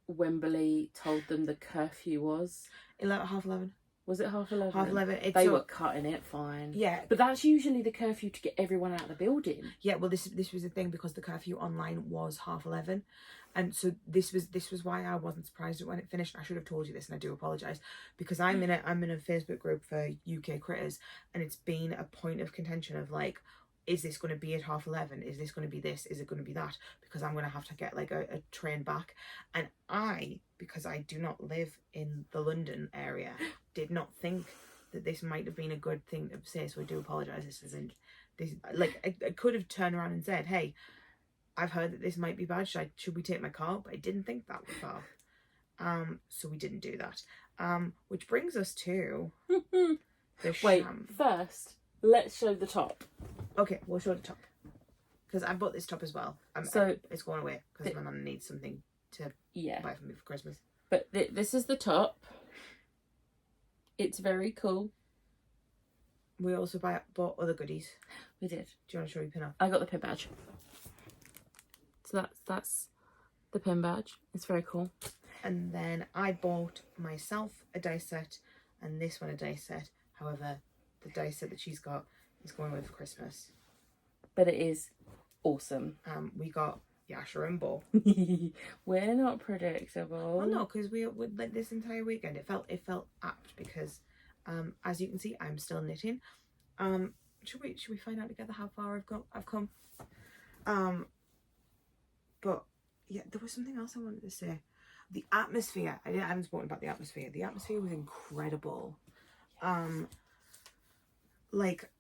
B: Wembley told them the curfew was.
A: 11:30.
B: Was it 11:30?
A: 11:30.
B: They were cutting it fine.
A: Yeah,
B: but that's usually the curfew to get everyone out of the building.
A: Yeah, well, this was the thing, because the curfew online was 11:30, and so this was why I wasn't surprised when it finished. I should have told you this, and I do apologise, because I'm in a Facebook group for UK critters, and it's been a point of contention of like, is this going to be at 11:30? Is this going to be this? Is it going to be that? Because I'm going to have to get like a train back. And because I do not live in the London area, did not think that this might have been a good thing to say. So I do apologise. This isn't, like, I could have turned around and said, hey, I've heard that this might be bad. Should we take my car? But I didn't think that was far. So we didn't do that. Which brings us to the
B: Wait, first, let's show the top.
A: Okay, we'll show the top, because I bought this top as well. So it's going away because my mum needs something to buy for me for Christmas.
B: But this is the top. It's very cool.
A: We also bought other goodies.
B: We did.
A: Do you want to show your pin off?
B: I got the pin badge. So that's the pin badge. It's very cool.
A: And then I bought myself a dice set, and this one a dice set. However, the dice set that she's got is going away for Christmas.
B: But it is awesome.
A: We got Yasha and Beau.
B: We're not predictable.
A: Well, no, because we like this entire weekend. It felt apt because, as you can see, I'm still knitting. Should we find out together how far I've come?
C: But yeah, there was something else I wanted to say. The atmosphere. I haven't spoken about the atmosphere. The atmosphere was incredible. Like,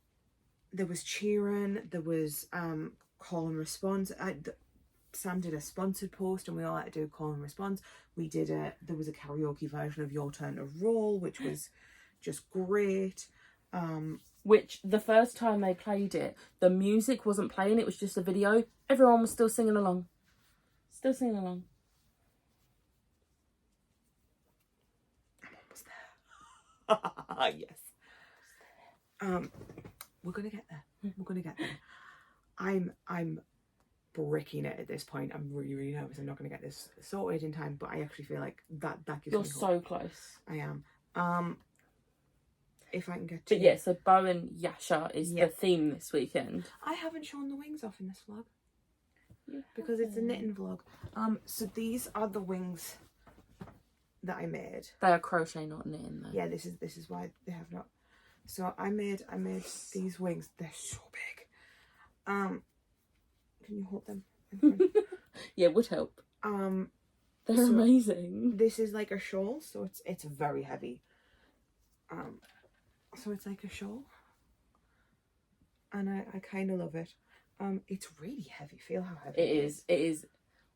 C: there was cheering, there was call and response. Sam did a sponsored post and we all had to do a call and response. There was a karaoke version of Your Turn to Roll, which was just great.
B: Which, the first time they played it, the music wasn't playing, it was just a video. Everyone was still singing along. Still singing along.
C: I'm almost there. Yes. We're gonna get there. We're gonna get there. I'm bricking it at this point. I'm really, really nervous. I'm not gonna get this sorted in time, but I actually feel like that gives
B: You're
C: me hope.
B: so close.
C: I am. If I can get to
B: But yeah, so Beau and Yasha is
C: Yeah.
B: the theme this weekend.
C: I haven't shown the wings off in this vlog because it's a knitting vlog. So these are the wings that I made.
B: They are crochet, not knitting though.
C: Yeah, this is why they have not. So I made these wings. They're so big. Can you hold them in front?
B: Yeah, would help. They're
C: so
B: amazing.
C: This is like a shawl, so it's very heavy. So it's like a shawl, and I kind of love it. It's really heavy. Feel how heavy
B: It is. It is.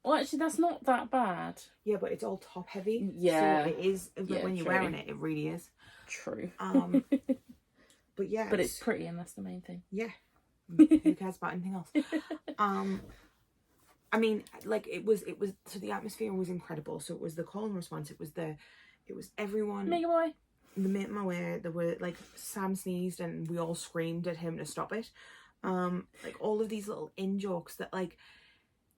B: Well, actually, that's not that bad.
C: Yeah, but it's all top heavy.
B: Yeah.
C: So it is. But
B: Yeah,
C: when you're
B: true.
C: wearing it, it really is.
B: True.
C: But yeah.
B: But it's pretty, and that's the main thing.
C: Yeah. Who cares about anything else? I mean, like it was. So the atmosphere was incredible. So it was the call and response. It was everyone.
B: Make away.
C: Made my way. There were like Sam sneezed and we all screamed at him to stop it. Like all of these little in jokes that like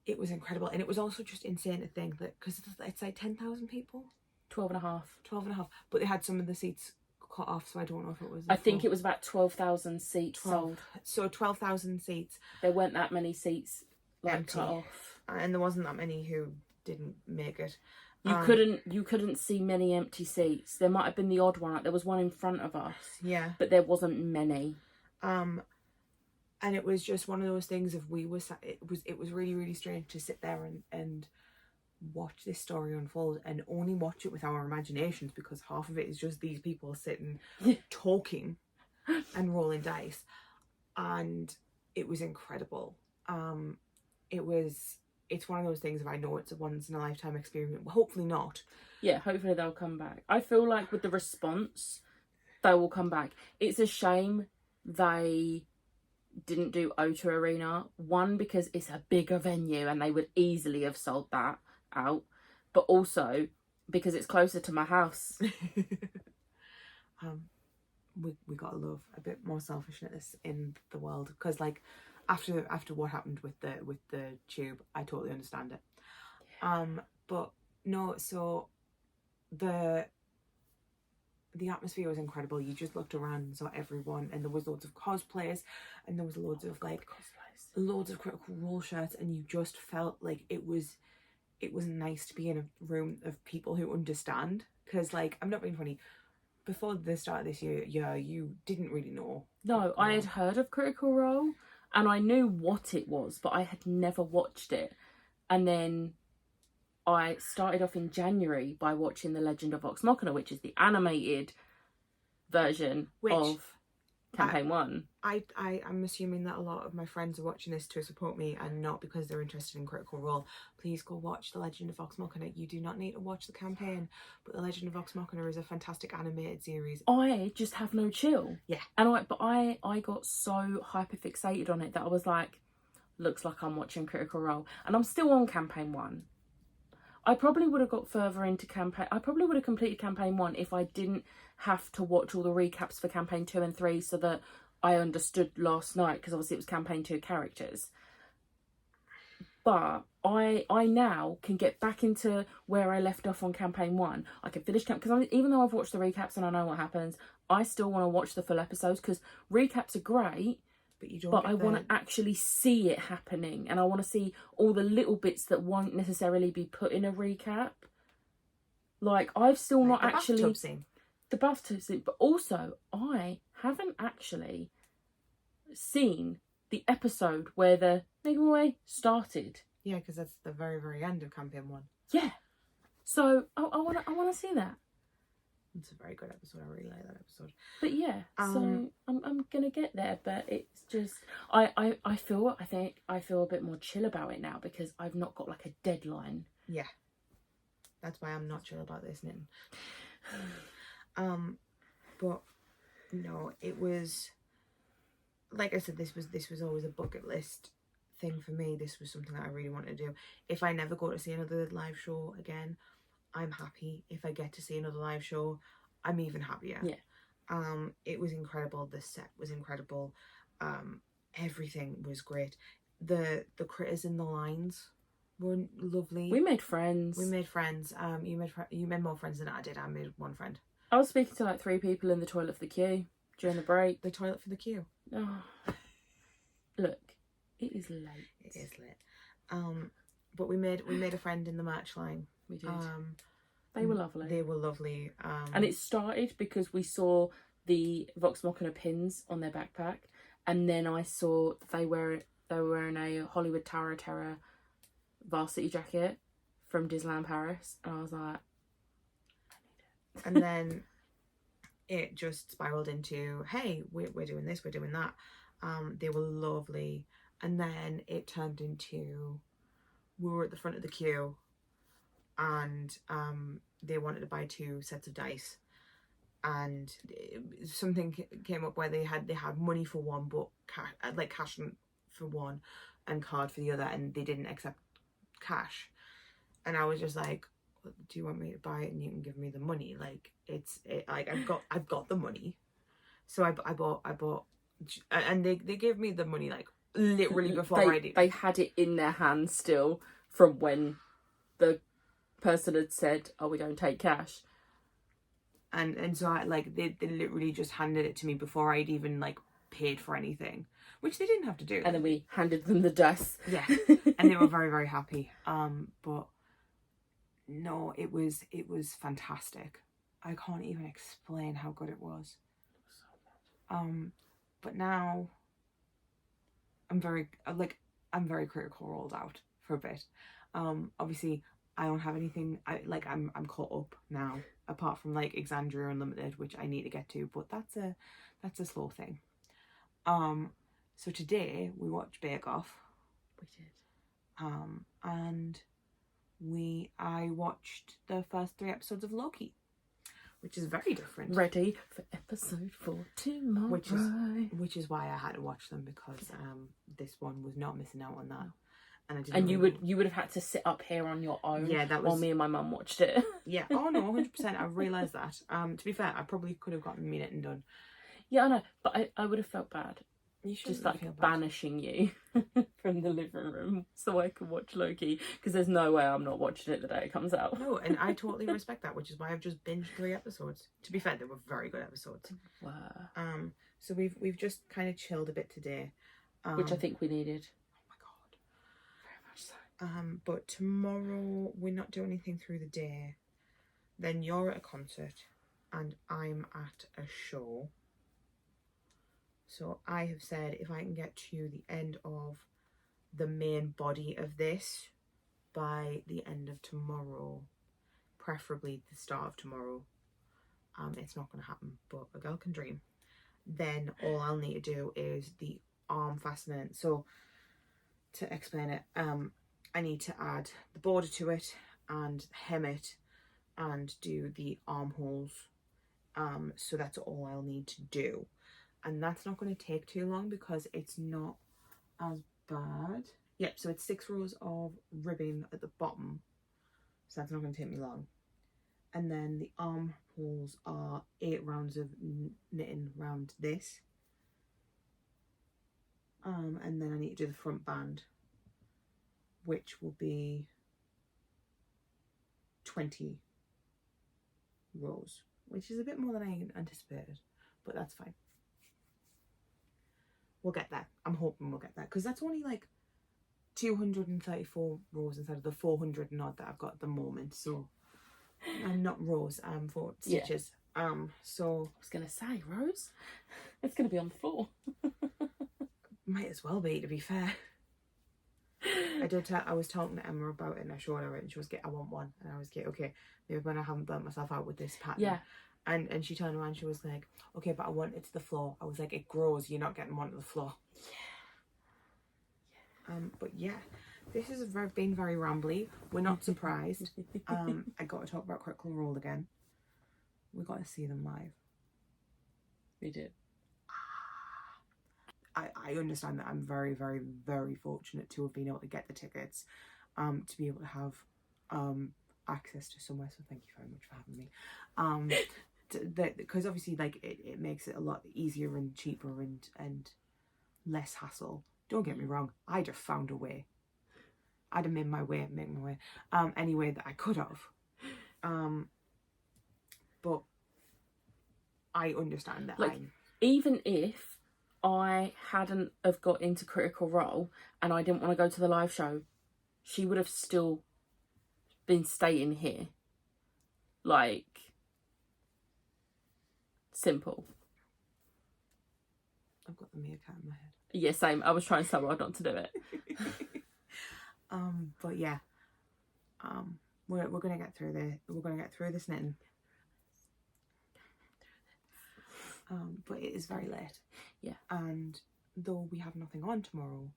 C: it was incredible, and it was also just insane to think that because it's like 10,000 people,
B: 12 and a half.
C: 12 and a half, but they had some of the seats cut off, so I don't know if it was.
B: I think it was about 12,000 seats sold.
C: So 12,000 seats.
B: There weren't that many seats like
C: Empty.
B: cut off,
C: And there wasn't that many who didn't make it.
B: You couldn't see many empty seats. There might have been the odd one. Like there was one in front of us.
C: Yeah.
B: But there wasn't many.
C: And it was just one of those things of it was really, really strange to sit there and watch this story unfold and only watch it with our imaginations, because half of it is just these people sitting talking and rolling dice, and it was incredible. It's one of those things, if I know it's a once in a lifetime experience, well, hopefully not.
B: Yeah, hopefully they'll come back. I feel like with the response, they will come back. It's a shame they didn't do O2 Arena. One, because it's a bigger venue and they would easily have sold that out. But also because it's closer to my house.
C: We gotta love a bit more selfishness in the world, because like after what happened with the tube, I totally understand it. But no, so the atmosphere was incredible. You just looked around and saw everyone, and there was loads of cosplayers, and there was loads of loads of Critical Role shirts, and you just felt like it was nice to be in a room of people who understand. Because like, I'm not being funny, before the start of this year, you didn't really know.
B: No, I had heard of Critical Role and I knew what it was, but I had never watched it. And then I started off in January by watching The Legend of Vox Machina, which is the animated version of Campaign 1.
C: I'm assuming that a lot of my friends are watching this to support me and not because they're interested in Critical Role. Please go watch The Legend of Vox Machina. You do not need to watch the campaign, but The Legend of Vox Machina is a fantastic animated series.
B: I just have no chill.
C: Yeah.
B: And I got so hyper fixated on it that I was like, looks like I'm watching Critical Role. And I'm still on Campaign 1. I probably would have got further into I probably would have completed Campaign 1 if I didn't have to watch all the recaps for Campaign 2 and 3 so that I understood last night, because obviously it was Campaign 2 characters. But I now can get back into where I left off on Campaign 1. I can finish because even though I've watched the recaps and I know what happens, I still want to watch the full episodes, because recaps are great,
C: but you don't.
B: But I want to actually see it happening, and I want to see all the little bits that won't necessarily be put in a recap. Like, I've still not actually... The bathtub scene. But also, I haven't actually seen the episode where the giveaway started
A: Yeah, because that's the very, very end of campaign 1.
B: Yeah. So I wanna see that.
A: It's a very good episode. I really like that episode.
B: But yeah, so I'm gonna get there, but it's just I feel a bit more chill about it now because I've not got like a deadline.
A: Yeah. That's why I'm not chill about this knitting. But no, it was, like I said, this was always a bucket list thing for me. This was something that I really wanted to do. If I never go to see another live show again, I'm happy. If I get to see another live show, I'm even happier.
B: Yeah.
A: It was incredible. The set was incredible. Everything was great. The critters in the lines were lovely.
B: We made friends.
A: You made more friends than I did. I made one friend.
B: I was speaking to like 3 people in the toilet for the queue during the break.
A: The toilet for the queue.
B: Oh. Look, it is late.
A: It is lit. But we made a friend in the merch line.
B: We did. They were lovely.
A: They were lovely.
B: And it started because we saw the Vox Machina pins on their backpack, and then I saw they were wearing a Hollywood Tower of Terror varsity jacket from Disneyland Paris, and I was like,
A: and then it just spiraled into, hey, we're doing this, we're doing that. They were lovely. And then it turned into, we were at the front of the queue, and they wanted to buy 2 sets of dice, and something came up where they had money for one, but cash for one and card for the other, and they didn't accept cash. And I was just like, do you want me to buy it and you can give me the money? Like I've got the money. So I bought, and they gave me the money like literally before I did.
B: They had it in their hands still from when the person had said, oh, we don't take cash.
A: And so I they literally just handed it to me before I'd even like paid for anything, which they didn't have to do.
B: And then we handed them the dice.
A: Yeah. And they were very, very happy. But no, it was fantastic. I can't even explain how good it was. But now I'm very critical rolled out for a bit. Obviously I don't have anything. I'm caught up now, apart from like Exandria Unlimited, which I need to get to, but that's a slow thing. So today we watched Bake Off.
B: We did.
A: And I watched the first 3 episodes of Loki, which is very different.
B: Ready for episode 4 tomorrow.
A: Which is why I had to watch them, because this one was not missing out on that. And I didn't.
B: And you would have had to sit up here on your own.
A: Yeah, that was.
B: While me and my mum watched it.
A: Yeah. Oh no, 100%. I realised that. To be fair, I probably could have gotten me knitting done.
B: Yeah, I know, but I would have felt bad.
A: You should
B: just like banishing you from the living room so I can watch Loki, because there's no way I'm not watching it the day it comes out.
A: No, and I totally respect that, which is why I've just binged 3 episodes. To be fair, they were very good episodes.
B: Wow.
A: So we've just kind of chilled a bit today,
B: which I think we needed.
A: Oh my god, very much so. But tomorrow we're not doing anything through the day. Then you're at a concert, and I'm at a show. So I have said if I can get to the end of the main body of this by the end of tomorrow, preferably the start of tomorrow, it's not going to happen, but a girl can dream. Then all I'll need to do is the arm fastening. So to explain it, I need to add the border to it and hem it and do the armholes. So that's all I'll need to do. And that's not going to take too long because it's not as bad. Yep, so it's 6 rows of ribbing at the bottom. So that's not going to take me long. And then the armholes are 8 rounds of knitting round this. And then I need to do the front band, which will be 20 rows, which is a bit more than I anticipated, but that's fine. We'll get there. I'm hoping we'll get there, because that's only like 234 rows instead of the 400 and odd that I've got at the moment. So, and not rows, for stitches.
B: Yeah.
A: So
B: I was gonna say rows. It's gonna be on the floor.
A: Might as well be, to be fair.
C: I was talking to Emma about it, and I showed her it, and she was I want one, and I was okay, maybe when I haven't burnt myself out with this pattern.
B: Yeah.
C: And she turned around, she was like, okay, but I want it to the floor. I was like, it grows, you're not getting one to the floor. But yeah, this has been very rambly. We're not surprised. I got to talk about Critical Role again. We got to see them live.
B: We did.
C: I understand that I'm very, very, very fortunate to have been able to get the tickets, to be able to have access to somewhere. So thank you very much for having me. Because obviously, like, it makes it a lot easier and cheaper and less hassle. Don't get me wrong, I'd have found a way. I'd have made my way any way that I could have. But I understand that,
B: like, even if I hadn't have got into Critical Role and I didn't want to go to the live show, she would have still been staying here. Like, simple.
C: I've got the meerkat in my head.
B: Yeah, same. I was trying so hard not to do it.
C: But yeah, we're gonna get through this knitting. But it is very late.
B: Yeah.
C: And though we have nothing on tomorrow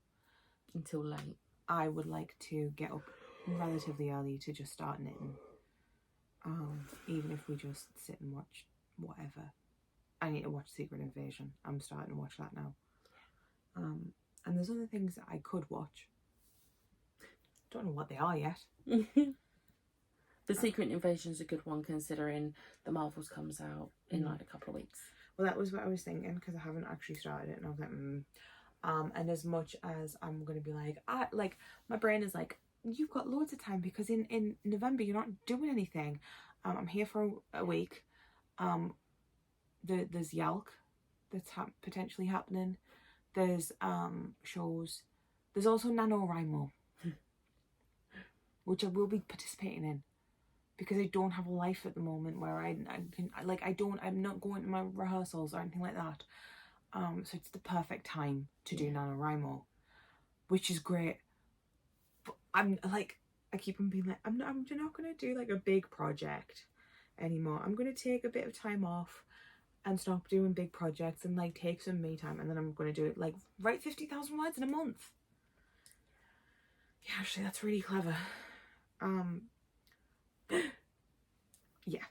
B: Until late.
C: I would like to get up relatively early to just start knitting. Even if we just sit and watch whatever. I need to watch Secret Invasion. I'm starting to watch that now. And there's other things that I could watch. Don't know what they are yet.
B: The Secret Invasion's a good one, considering the Marvels comes out in like a couple of weeks.
C: Well, that was what I was thinking, because I haven't actually started it, and I was like, and as much as I'm gonna be like, my brain is like, you've got loads of time, because in November you're not doing anything. I'm here for a week. There's Yalk that's potentially happening. There's shows. There's also NaNoWriMo, which I will be participating in, because I don't have a life at the moment where I'm not going to my rehearsals or anything like that. So it's the perfect time to do NaNoWriMo, which is great. But I'm like, I keep on being like, I'm not gonna do like a big project anymore. I'm gonna take a bit of time off and stop doing big projects and like take some me time, and then I'm gonna do it, like, write 50,000 words in a month. Yeah, actually that's really clever. But yeah,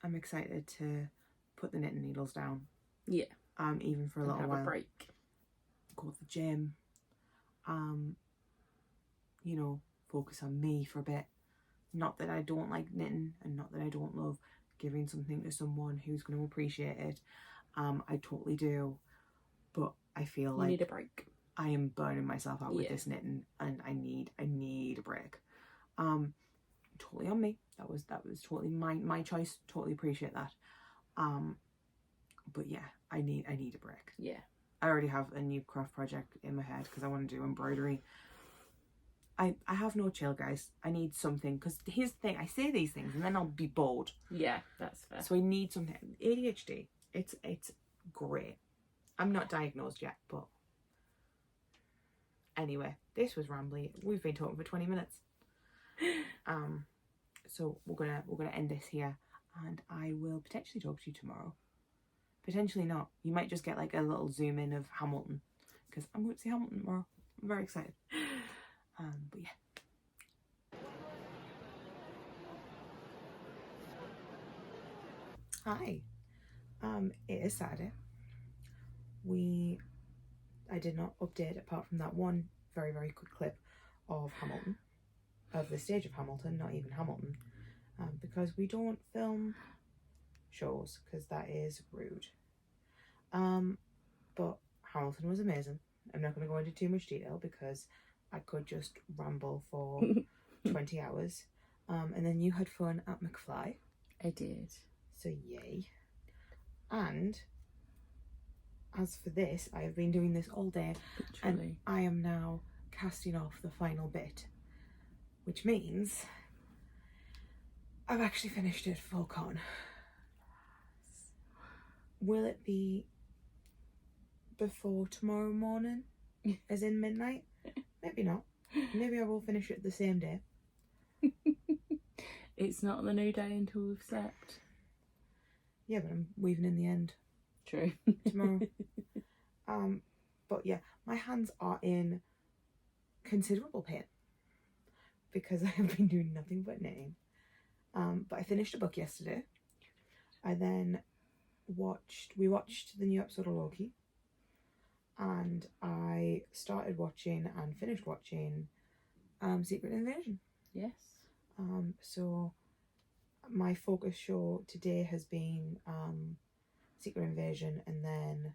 C: I'm excited to put the knitting needles down.
B: Yeah.
C: Even for a little while.
B: Have a break.
C: Go to the gym. You know, focus on me for a bit. Not that I don't like knitting, and not that I don't love giving something to someone who's going to appreciate it. I totally do. But I feel like
B: you need a break.
C: I am burning myself out with this knitting, and I need a break. Totally on me. That was totally my choice. Totally appreciate that. But yeah, I need a break.
B: Yeah.
C: I already have a new craft project in my head, because I want to do embroidery. I have no chill, guys. I need something, because here's the thing, I say these things and then I'll be bored.
B: Yeah, that's fair.
C: So I need something. ADHD, it's great. I'm not diagnosed yet, but anyway, this was rambly. We've been talking for 20 minutes. So we're gonna end this here, and I will potentially talk to you tomorrow. Potentially not. You might just get like a little zoom in of Hamilton, because I'm going to see Hamilton tomorrow. I'm very excited. But yeah. Hi. It is Saturday. I did not update apart from that one very, very quick clip of Hamilton, of the stage of Hamilton, not even Hamilton, because we don't film shows, because that is rude. But Hamilton was amazing. I'm not going to go into too much detail, because I could just ramble for 20 hours. And then you had fun at McFly.
B: I did.
C: So yay. And as for this, I have been doing this all day.
B: Literally.
C: And I am now casting off the final bit, which means I've actually finished it full con. Will it be before tomorrow morning, as in midnight? Maybe not. Maybe I will finish it the same day.
B: It's not the new day until we've slept.
C: Yeah, but I'm weaving in the end
B: True.
C: tomorrow. But yeah, my hands are in considerable pain because I have been doing nothing but knitting. But I finished a book yesterday. I then watched the new episode of Loki, and I started watching and finished watching Secret Invasion.
B: Yes.
C: So my focus show today has been Secret Invasion and then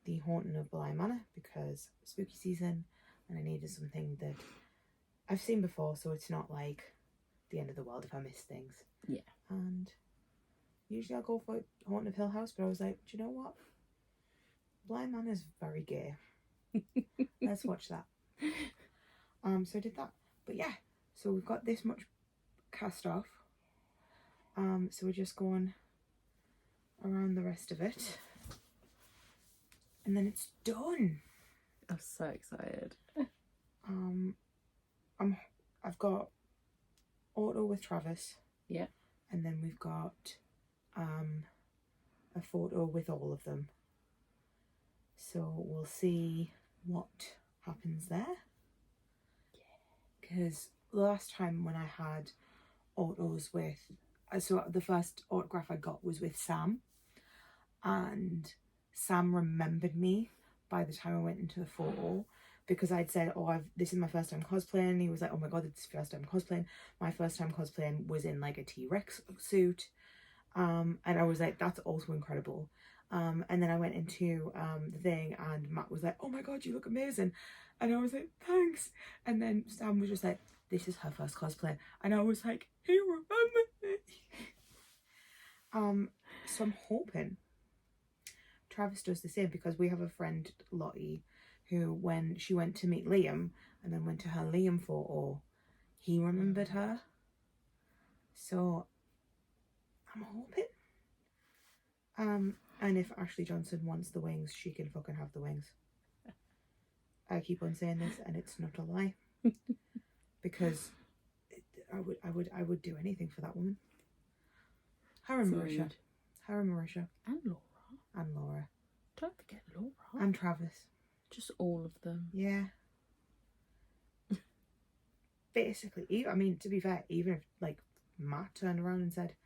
C: The Haunting of Bly Manor, because spooky season and I needed something that I've seen before, so it's not like the end of the world if I miss things.
B: Yeah.
C: And usually I'll go for Haunting of Hill House, but I was like, do you know what? Bly Manor is very gay. Let's watch that. So I did that. But yeah, so we've got this much cast off. So we're just going around the rest of it. And then it's done.
B: I'm so excited.
C: I've got auto with Travis.
B: Yeah.
C: And then we've got a photo with all of them. So we'll see what happens there. Because the last time when I had autos with, so the first autograph I got was with Sam, and Sam remembered me by the time I went into the photo, because I'd said, oh, this is my first time cosplaying, and he was like, oh my god, it's your first time cosplaying. My first time cosplaying was in like a T-Rex suit, and I was like, that's also incredible. And then I went into the thing, and Matt was like, oh my god, you look amazing. And I was like, thanks. And then Sam was just like, this is her first cosplay. And I was like, he remembered me. So I'm hoping Travis does the same, because we have a friend, Lottie, who when she went to meet Liam and then went to her Liam photo, he remembered her. So I'm hoping. And if Ashley Johnson wants the wings, she can fucking have the wings. I keep on saying this, and it's not a lie, because I would do anything for that woman. Her and Marisha.
B: And Laura. Don't forget Laura.
C: And Travis.
B: Just all of them.
C: Yeah. Basically, I mean, to be fair, even if like Matt turned around and said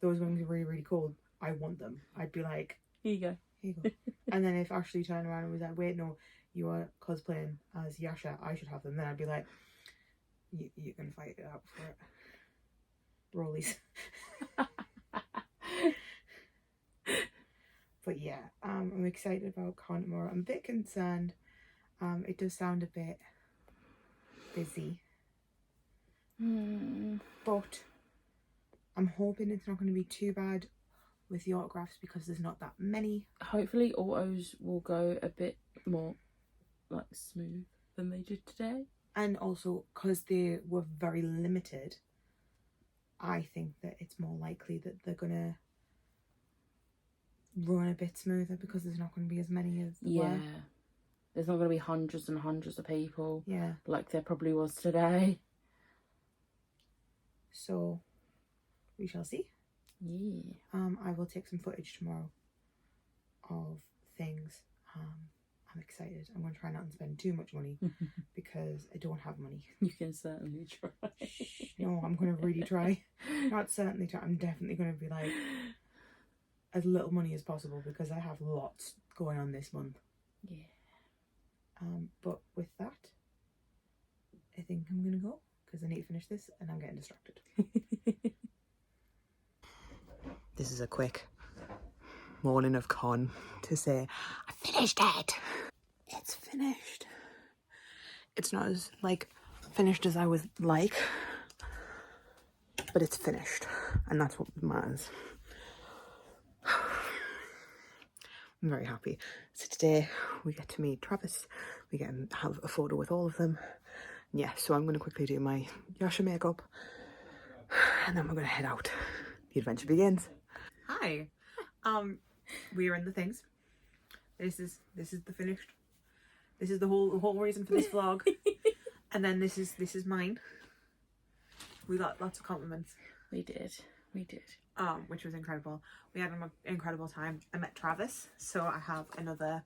C: those wings are really, really cool, I want them, I'd be like,
B: here you go.
C: Here you go. And then if Ashley turned around and was like, wait, no, you are cosplaying as Yasha, I should have them, then I'd be like, you can fight it out for it. Rollies. But yeah, I'm excited about con tomorrow. I'm a bit concerned. It does sound a bit busy. But I'm hoping it's not going to be too bad with the autographs, because there's not that many.
B: Hopefully autos will go a bit more like smooth than they did today.
C: And also, because they were very limited, I think that it's more likely that they're going to run a bit smoother, because there's not going to be as many as there were.
B: There's not going to be hundreds and hundreds of people.
C: Yeah.
B: Like there probably was today.
C: So, we shall see.
B: Yeah.
C: I will take some footage tomorrow of things. I'm excited. I'm going to try not to spend too much money because I don't have money.
B: You can certainly try.
C: No, I'm going to really try. Not certainly try. I'm definitely going to be like as little money as possible, because I have lots going on this month.
B: Yeah.
C: But with that, I think I'm going to go, because I need to finish this and I'm getting distracted. This is a quick morning of con to say, I finished it. It's finished. It's not as finished as I would like, but it's finished, and that's what matters. I'm very happy. So today we get to meet Travis. We get to have a photo with all of them. Yeah, so I'm going to quickly do my Yasha makeup, and then we're going to head out. The adventure begins. Hi. We are in the things. This is the finished. This is the whole reason for this vlog. And then this is mine. We got lots of compliments.
B: We did.
C: Which was incredible. We had an incredible time. I met Travis, so I have another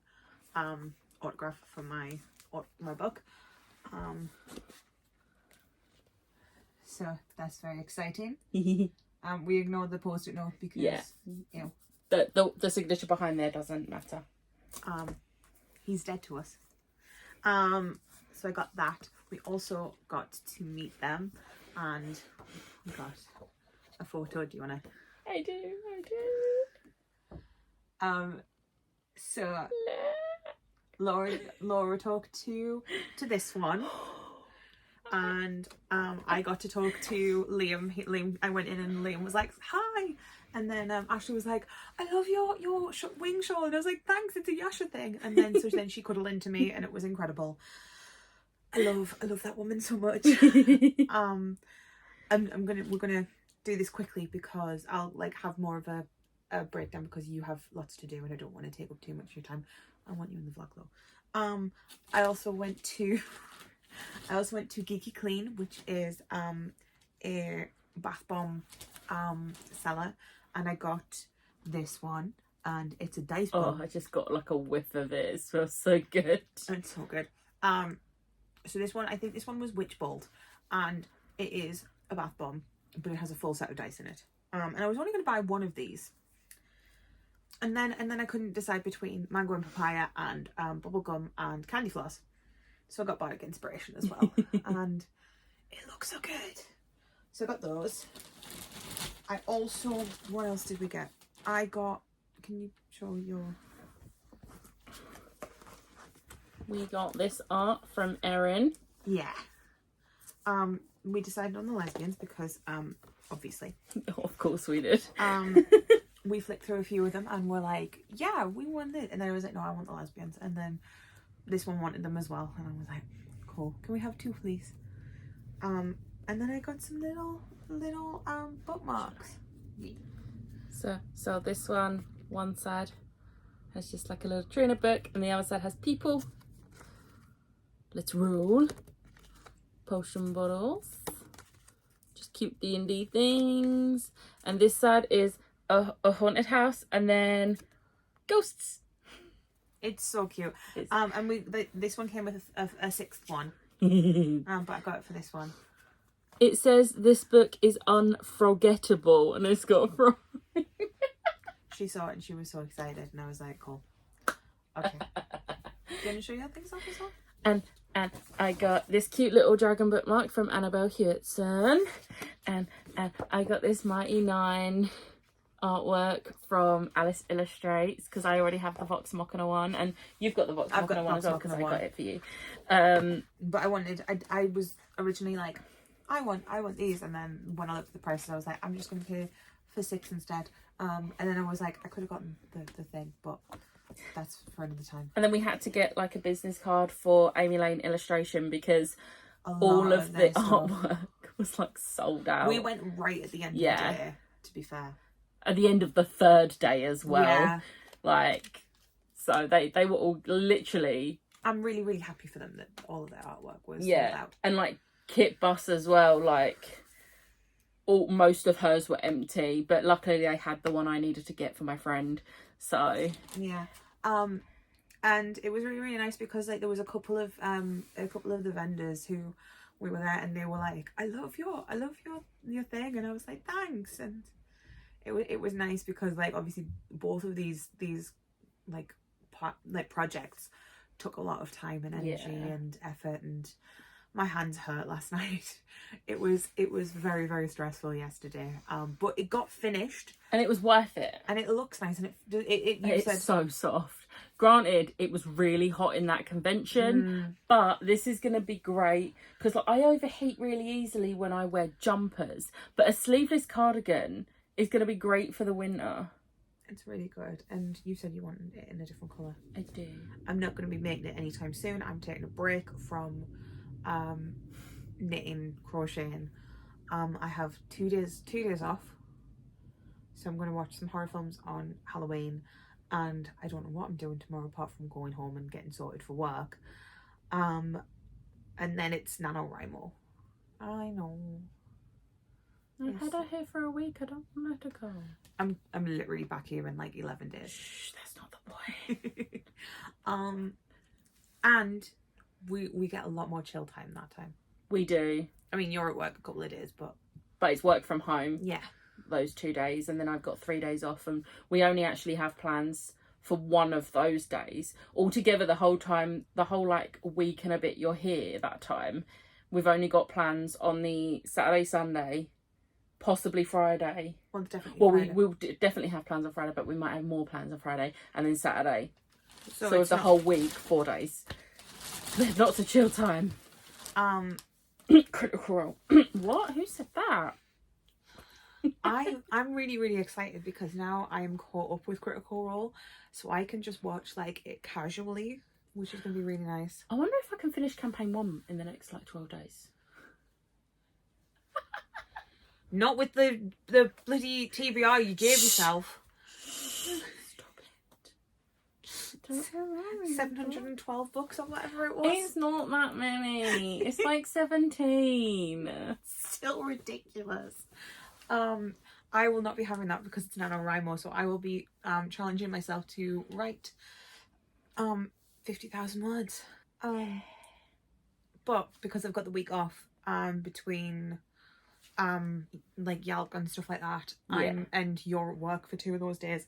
C: autograph for my book. So that's very exciting. We ignored the post-it note because you know
B: the signature behind there doesn't matter.
C: He's dead to us. So I got that. We also got to meet them, and we got a photo. Do you wanna?
B: I do.
C: So Laura talked to this one, and I got to talk to Liam. Liam, I went in and Liam was like, "Hi," and then Ashley was like, "I love your wing shawl," and I was like, "Thanks, it's a Yasha thing." And then then she cuddled into me, and it was incredible. I love that woman so much. We're gonna do this quickly because I'll like have more of a breakdown because you have lots to do and I don't want to take up too much of your time. I want you in the vlog though. I also went to Geeky Clean, which is a bath bomb seller, and I got this one, and it's a dice bomb.
B: Oh, I just got like a whiff of it. It smells so good.
C: It's so good. So this one, I think this one was Witch Bolt, and it is a bath bomb, but it has a full set of dice in it. And I was only going to buy one of these, and then I couldn't decide between mango and papaya and bubblegum and candy floss, so I got Bardic Inspiration as well. And it looks so good. So I got those. I also, what else did we get? I got, can you show your...
B: We got this art from Erin.
C: Yeah. We decided on the lesbians because, obviously.
B: Of course we did.
C: We flicked through a few of them and we're like, yeah, we want this. And then I was like, no, I want the lesbians. And then this one wanted them as well. And I was like, cool. Can we have two, please? And then I got some little bookmarks.
B: So this one side has just like a little tree in a book, and the other side has people. Let's roll. Potion bottles. Just cute D&D things. And this side is a haunted house, and then ghosts.
C: It's so cute. And this one came with a sixth one. But I got it for this one.
B: It says this book is unforgettable, and it's got a frog.
C: She saw it and she was so excited, and I was like, cool. Okay. Do you want to show your things off as well?
B: And I got this cute little dragon bookmark from Annabelle Hewitson, and I got this Mighty 9 artwork from Alice Illustrates, because I already have the Vox Machina one, and you've got the Vox Machina one as well, because I got it for you.
C: But I was originally like, I want these, and then when I looked at the prices, I was like, I'm just going to pay for 6 instead. And then I was like, I could have gotten the thing, but that's for another time.
B: And then we had to get like a business card for Amy Lane Illustration, because all of the artwork was like sold out.
C: We went right at the end of the day, to be fair.
B: At the end of the 3rd day as well.
C: Yeah.
B: Like, so they were all literally...
C: I'm really, really happy for them that all of their artwork was sold out.
B: And like Kit Bus as well, like most of hers were empty, but luckily I had the one I needed to get for my friend. So
C: yeah. And it was really, really nice because like there was a couple of the vendors who we were there, and they were like, I love your thing, and I was like, thanks. And it was nice because like obviously both of these like projects took a lot of time and energy and effort, and my hands hurt last night. It was very, very stressful yesterday, but it got finished
B: and it was worth it,
C: and it looks nice, and
B: it's so soft. Granted, it was really hot in that convention, but this is going to be great because like, I overheat really easily when I wear jumpers, but a sleeveless cardigan is going to be great for the winter.
C: It's really good. And you said you wanted it in a different colour.
B: I do.
C: I'm not going to be making it anytime soon. I'm taking a break from knitting, crocheting. I have 2 days off. So I'm going to watch some horror films on Halloween. And I don't know what I'm doing tomorrow apart from going home and getting sorted for work. and then it's NaNoWriMo. I know.
B: I've had her here for a week. I don't want her to go.
C: I'm literally back here in like 11 days.
B: Shh, that's not the point.
C: And we get a lot more chill time that time.
B: We do.
C: I mean, you're at work a couple of days, but
B: it's work from home.
C: yeah.
B: Those 2 days, and then I've got 3 days off, and we only actually have plans for one of those days. Altogether, the whole like week and a bit you're here that time, we've only got plans on the Saturday, Sunday, possibly Friday.
C: Well, definitely.
B: Well,
C: Friday.
B: we'll definitely have plans on Friday, but we might have more plans on Friday, and then Saturday. So
C: it's
B: the whole week, 4 days. Lots of chill time. Critical Role. What? Who said that?
C: I'm really, really excited because now I am caught up with Critical Role, so I can just watch like it casually, which is going to be really nice.
B: I wonder if I can finish campaign 1 in the next like 12 days.
C: Not with the bloody TBR you gave yourself.
B: Stop it. Don't worry.
C: 712 books or whatever it was.
B: It's not that many. It's like 17.
C: Still ridiculous. I will not be having that because it's NaNoWriMo, so I will be challenging myself to write 50,000 words. But because I've got the week off between like Yelp and stuff like that, and you're at work for 2 of those days,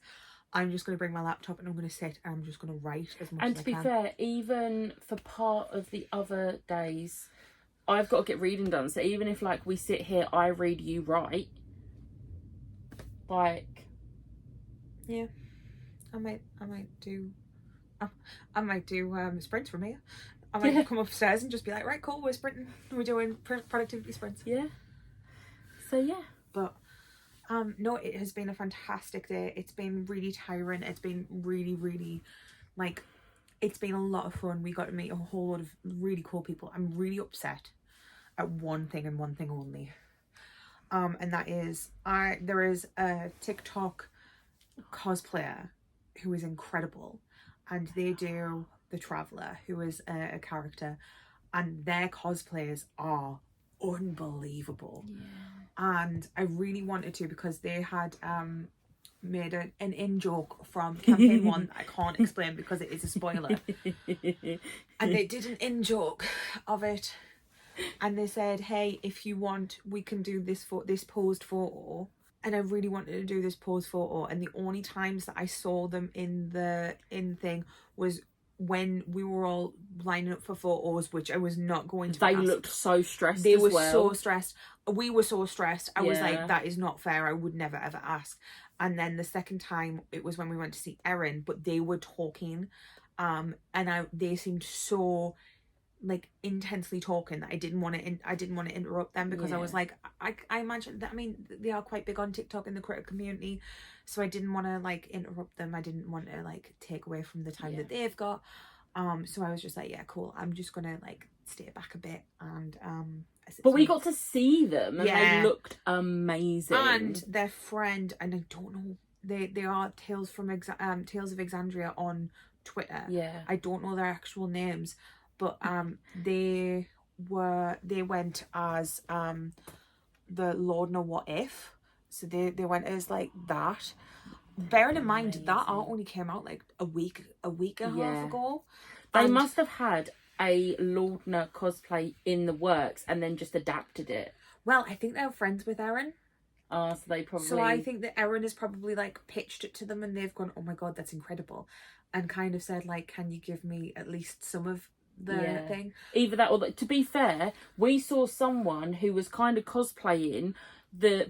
C: I'm just going to bring my laptop and I'm going to sit and I'm just going to write as much as I can. And
B: to be fair, even for part of the other days, I've got to get reading done. So even if like we sit here, I read, you write. Like,
C: yeah, I might do sprints from here. I might come upstairs and just be like, right, cool, we're sprinting, we're doing productivity sprints.
B: Yeah. So yeah,
C: but no, it has been a fantastic day. It's been really tiring. It's been really, really like, it's been a lot of fun. We got to meet a whole lot of really cool people. I'm really upset at one thing and one thing only. And that is, there is a TikTok cosplayer who is incredible, and they do the Traveller, who is a character, and their cosplays are unbelievable. Yeah. And I really wanted to, because they had made an in-joke from campaign 1 that I can't explain because it is a spoiler. And they did an in-joke of it. And they said, hey, if you want, we can do this posed photo. And I really wanted to do this posed photo. And the only times that I saw them in thing was when we were all lining up for photos, which I was not going to
B: They
C: ask.
B: looked so stressed.
C: They
B: as
C: were
B: well.
C: so stressed. We were so stressed. I was
B: Yeah.
C: like, that is not fair. I would never ever ask. And then the second time, it was when we went to see Erin, but they were talking, and they seemed so like intensely talking that I didn't want to interrupt them, because I was like, I imagine that, I mean, they are quite big on TikTok in the creative community, so I didn't want to like interrupt them. I didn't want to like take away from the time that they've got. So I was just like, yeah, cool, I'm just gonna like stay back a bit. And
B: but we got to see them, and they looked amazing.
C: And their friend, and I don't know, they are Tales of Exandria on Twitter. Yeah, I don't know their actual names, but they went as the Lord Know What If, so they went as like that. Bearing in mind that art only came out like a week and a half ago.
B: They must have had a Lordna cosplay in the works and then just adapted it.
C: Well, I think they're friends with Erin.
B: So they probably.
C: So I think that Erin has probably like pitched it to them, and they've gone, "Oh my god, that's incredible," and kind of said like, "Can you give me at least some of the thing?"
B: Either that, or to be fair, we saw someone who was kind of cosplaying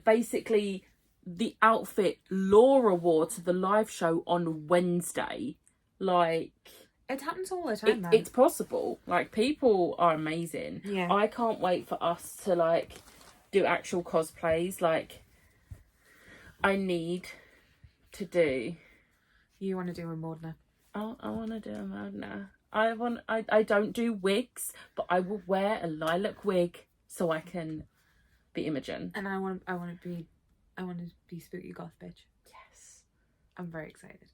B: basically the outfit Laura wore to the live show on Wednesday. Like,
C: it happens all the time.
B: It's possible. Like, people are amazing.
C: Yeah,
B: I can't wait for us to like do actual cosplays. Like, I need to do.
C: You want to do a Mordna?
B: I want to do a Mordna. I don't do wigs, but I will wear a lilac wig so I can be Imogen.
C: And I want to be spooky goth bitch.
B: Yes,
C: I'm very excited.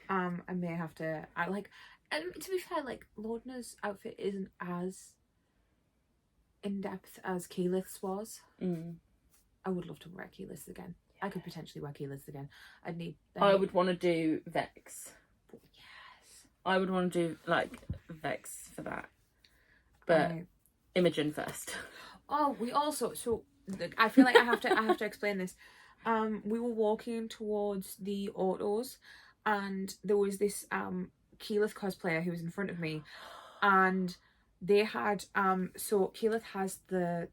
C: I may have to. And to be fair, like Lordna's outfit isn't as in depth as keyless was.
B: Mm.
C: I would love to wear keyless again. I could potentially wear keyless again. I'd need.
B: I would want to do Vex.
C: Yes.
B: I would want to do like Vex for that, but Imogen first.
C: Oh, we also I feel like I have to explain this. We were walking towards the autos, and there was this keyless cosplayer who was in front of me, and they had so Keyleth has the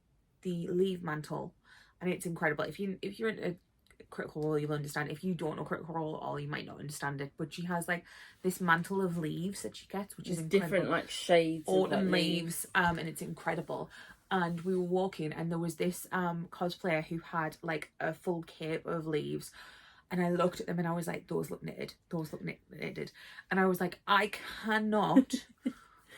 C: leave mantle, and it's incredible. If you're into Critical Role, you'll understand. If you don't know Critical Role at all, you might not understand it. But she has like this mantle of leaves that she gets, which is incredible.
B: Different like shades,
C: autumn
B: of, like,
C: leaves, and it's incredible. And we were walking, and there was this cosplayer who had like a full cape of leaves. And I looked at them and I was like, those look knitted. Those look knitted. And I was like, I cannot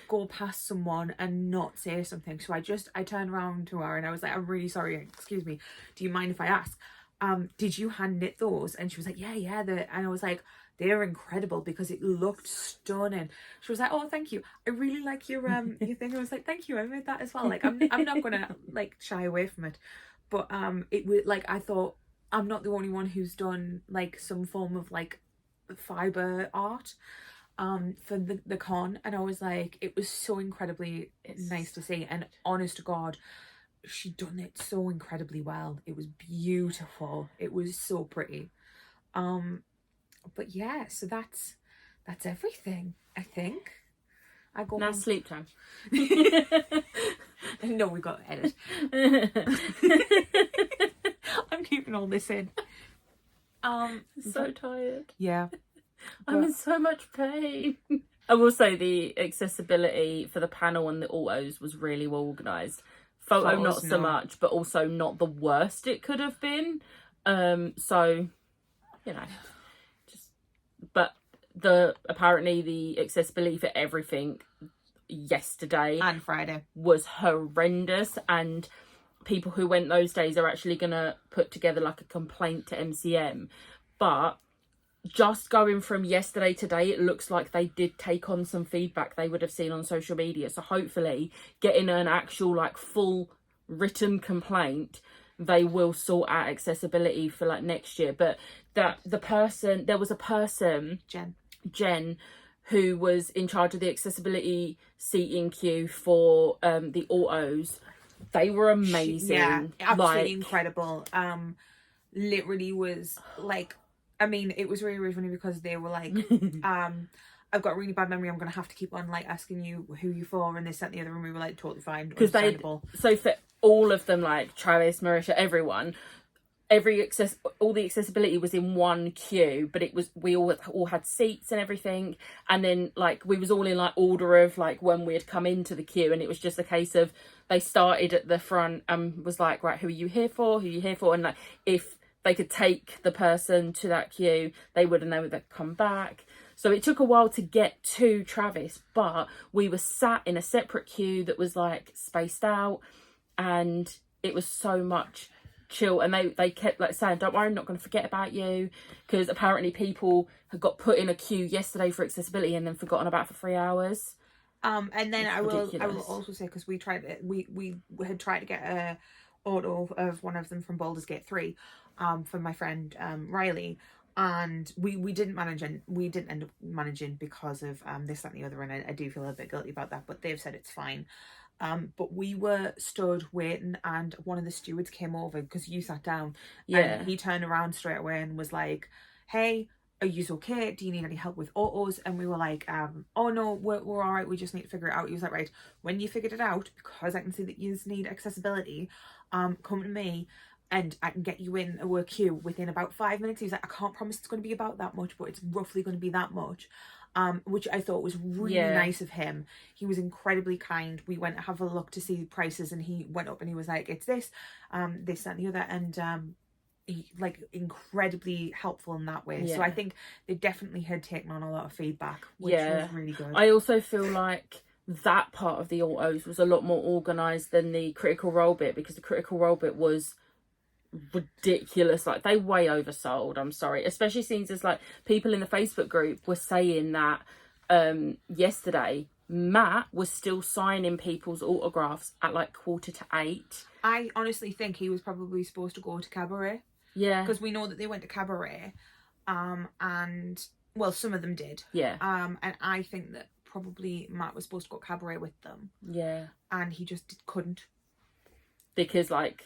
C: go past someone and not say something. So I turned around to her and I was like, I'm really sorry. Excuse me. Do you mind if I ask? Did you hand knit those? And she was like, yeah. And I was like, they're incredible because it looked stunning. She was like, oh, thank you. I really like your thing. I was like, thank you. I made that as well. Like, I'm not gonna like shy away from it. But it was like, I thought, I'm not the only one who's done like some form of like fiber art for the con, and I was like, it was so incredibly nice to see, and honest to God, she done it so incredibly well. It was beautiful. It was so pretty. But yeah, so that's everything, I think. I go
B: now sleep time.
C: No, we got to edit. I'm keeping all this in.
B: So tired.
C: Yeah.
B: I'm in so much pain. I will say the accessibility for the panel and the autos was really well organised. Photo not so much, but also not the worst it could have been. So, you know, but apparently the accessibility for everything yesterday
C: and Friday
B: was horrendous, and people who went those days are actually gonna put together like a complaint to MCM. But just going from yesterday to today, it looks like they did take on some feedback they would have seen on social media. So hopefully getting an actual like full written complaint, they will sort out accessibility for like next year. But there was a person, Jen, who was in charge of the accessibility seating queue for the autos. They were amazing.
C: Yeah, absolutely incredible. Literally was like, I mean, it was really, really funny because they were like, I've got a really bad memory. I'm going to have to keep on like asking you who you for and this, that, and the other. And we were like, totally fine.
B: Because so for all of them, like Travis, Marisha, everyone, all the accessibility was in one queue, but it was, we all had seats and everything. And then like, we was all in like order of like when we had come into the queue. And it was just a case of, they started at the front and was like, right, who are you here for? Who are you here for? And like, if they could take the person to that queue, they would have known they'd come back. So it took a while to get to Travis, but we were sat in a separate queue that was like spaced out, and it was so much chill. And they kept like saying, don't worry, I'm not going to forget about you, because apparently people had got put in a queue yesterday for accessibility and then forgotten about for 3 hours.
C: And then I will also say, because we had tried to get a auto of one of them from Baldur's Gate 3 from my friend Riley, and we didn't end up managing because of this, that, and the other, and I do feel a bit guilty about that, but they've said it's fine. But we were stood waiting, and one of the stewards came over because you sat down, and he turned around straight away and was like, hey, are you okay? Do you need any help with autos? And we were like, oh no, we're all right. We just need to figure it out. He was like, right, when you figured it out, because I can see that you need accessibility, come to me and I can get you in a work queue within about 5 minutes. He was like, I can't promise it's going to be about that much, but it's roughly going to be that much. Which I thought was really nice of him. He was incredibly kind. We went to have a look to see prices, and he went up and he was like, it's this, this, that, and the other. And he, like, incredibly helpful in that way. So I think they definitely had taken on a lot of feedback, which was really good.
B: I also feel like that part of the autos was a lot more organised than the critical role bit, because the critical role bit was ridiculous. Like, they way oversold, I'm sorry, especially since there's like people in the Facebook group were saying that yesterday Matt was still signing people's autographs at like 7:45.
D: I honestly think he was probably supposed to go to Cabaret.
B: Yeah.
D: Because we know that they went to Cabaret, and well, some of them did.
B: Yeah.
D: And I think that probably Matt was supposed to go to Cabaret with them.
B: Yeah.
D: And he just couldn't.
B: Because like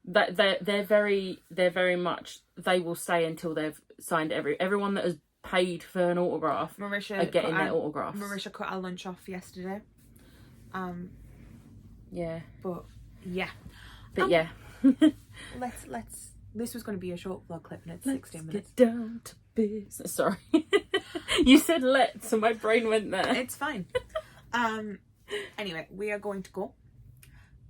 B: that they're very much, they will stay until they've signed everyone that has paid for an autograph
D: Marisha
B: are getting their autographs.
D: Marisha cut our lunch off yesterday.
B: Yeah.
D: But yeah.
B: But yeah.
D: Let's this was going to be a short vlog clip and it's 16 minutes.
B: Get down to business. Sorry. You said let's, so my brain went there.
D: It's fine. Anyway, we are going to go.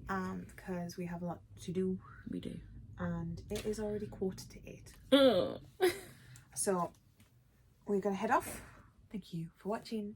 D: Because we have a lot to do.
B: We do.
D: And it is already 7:45.
B: Ugh.
D: So we're going to head off. Thank you for watching.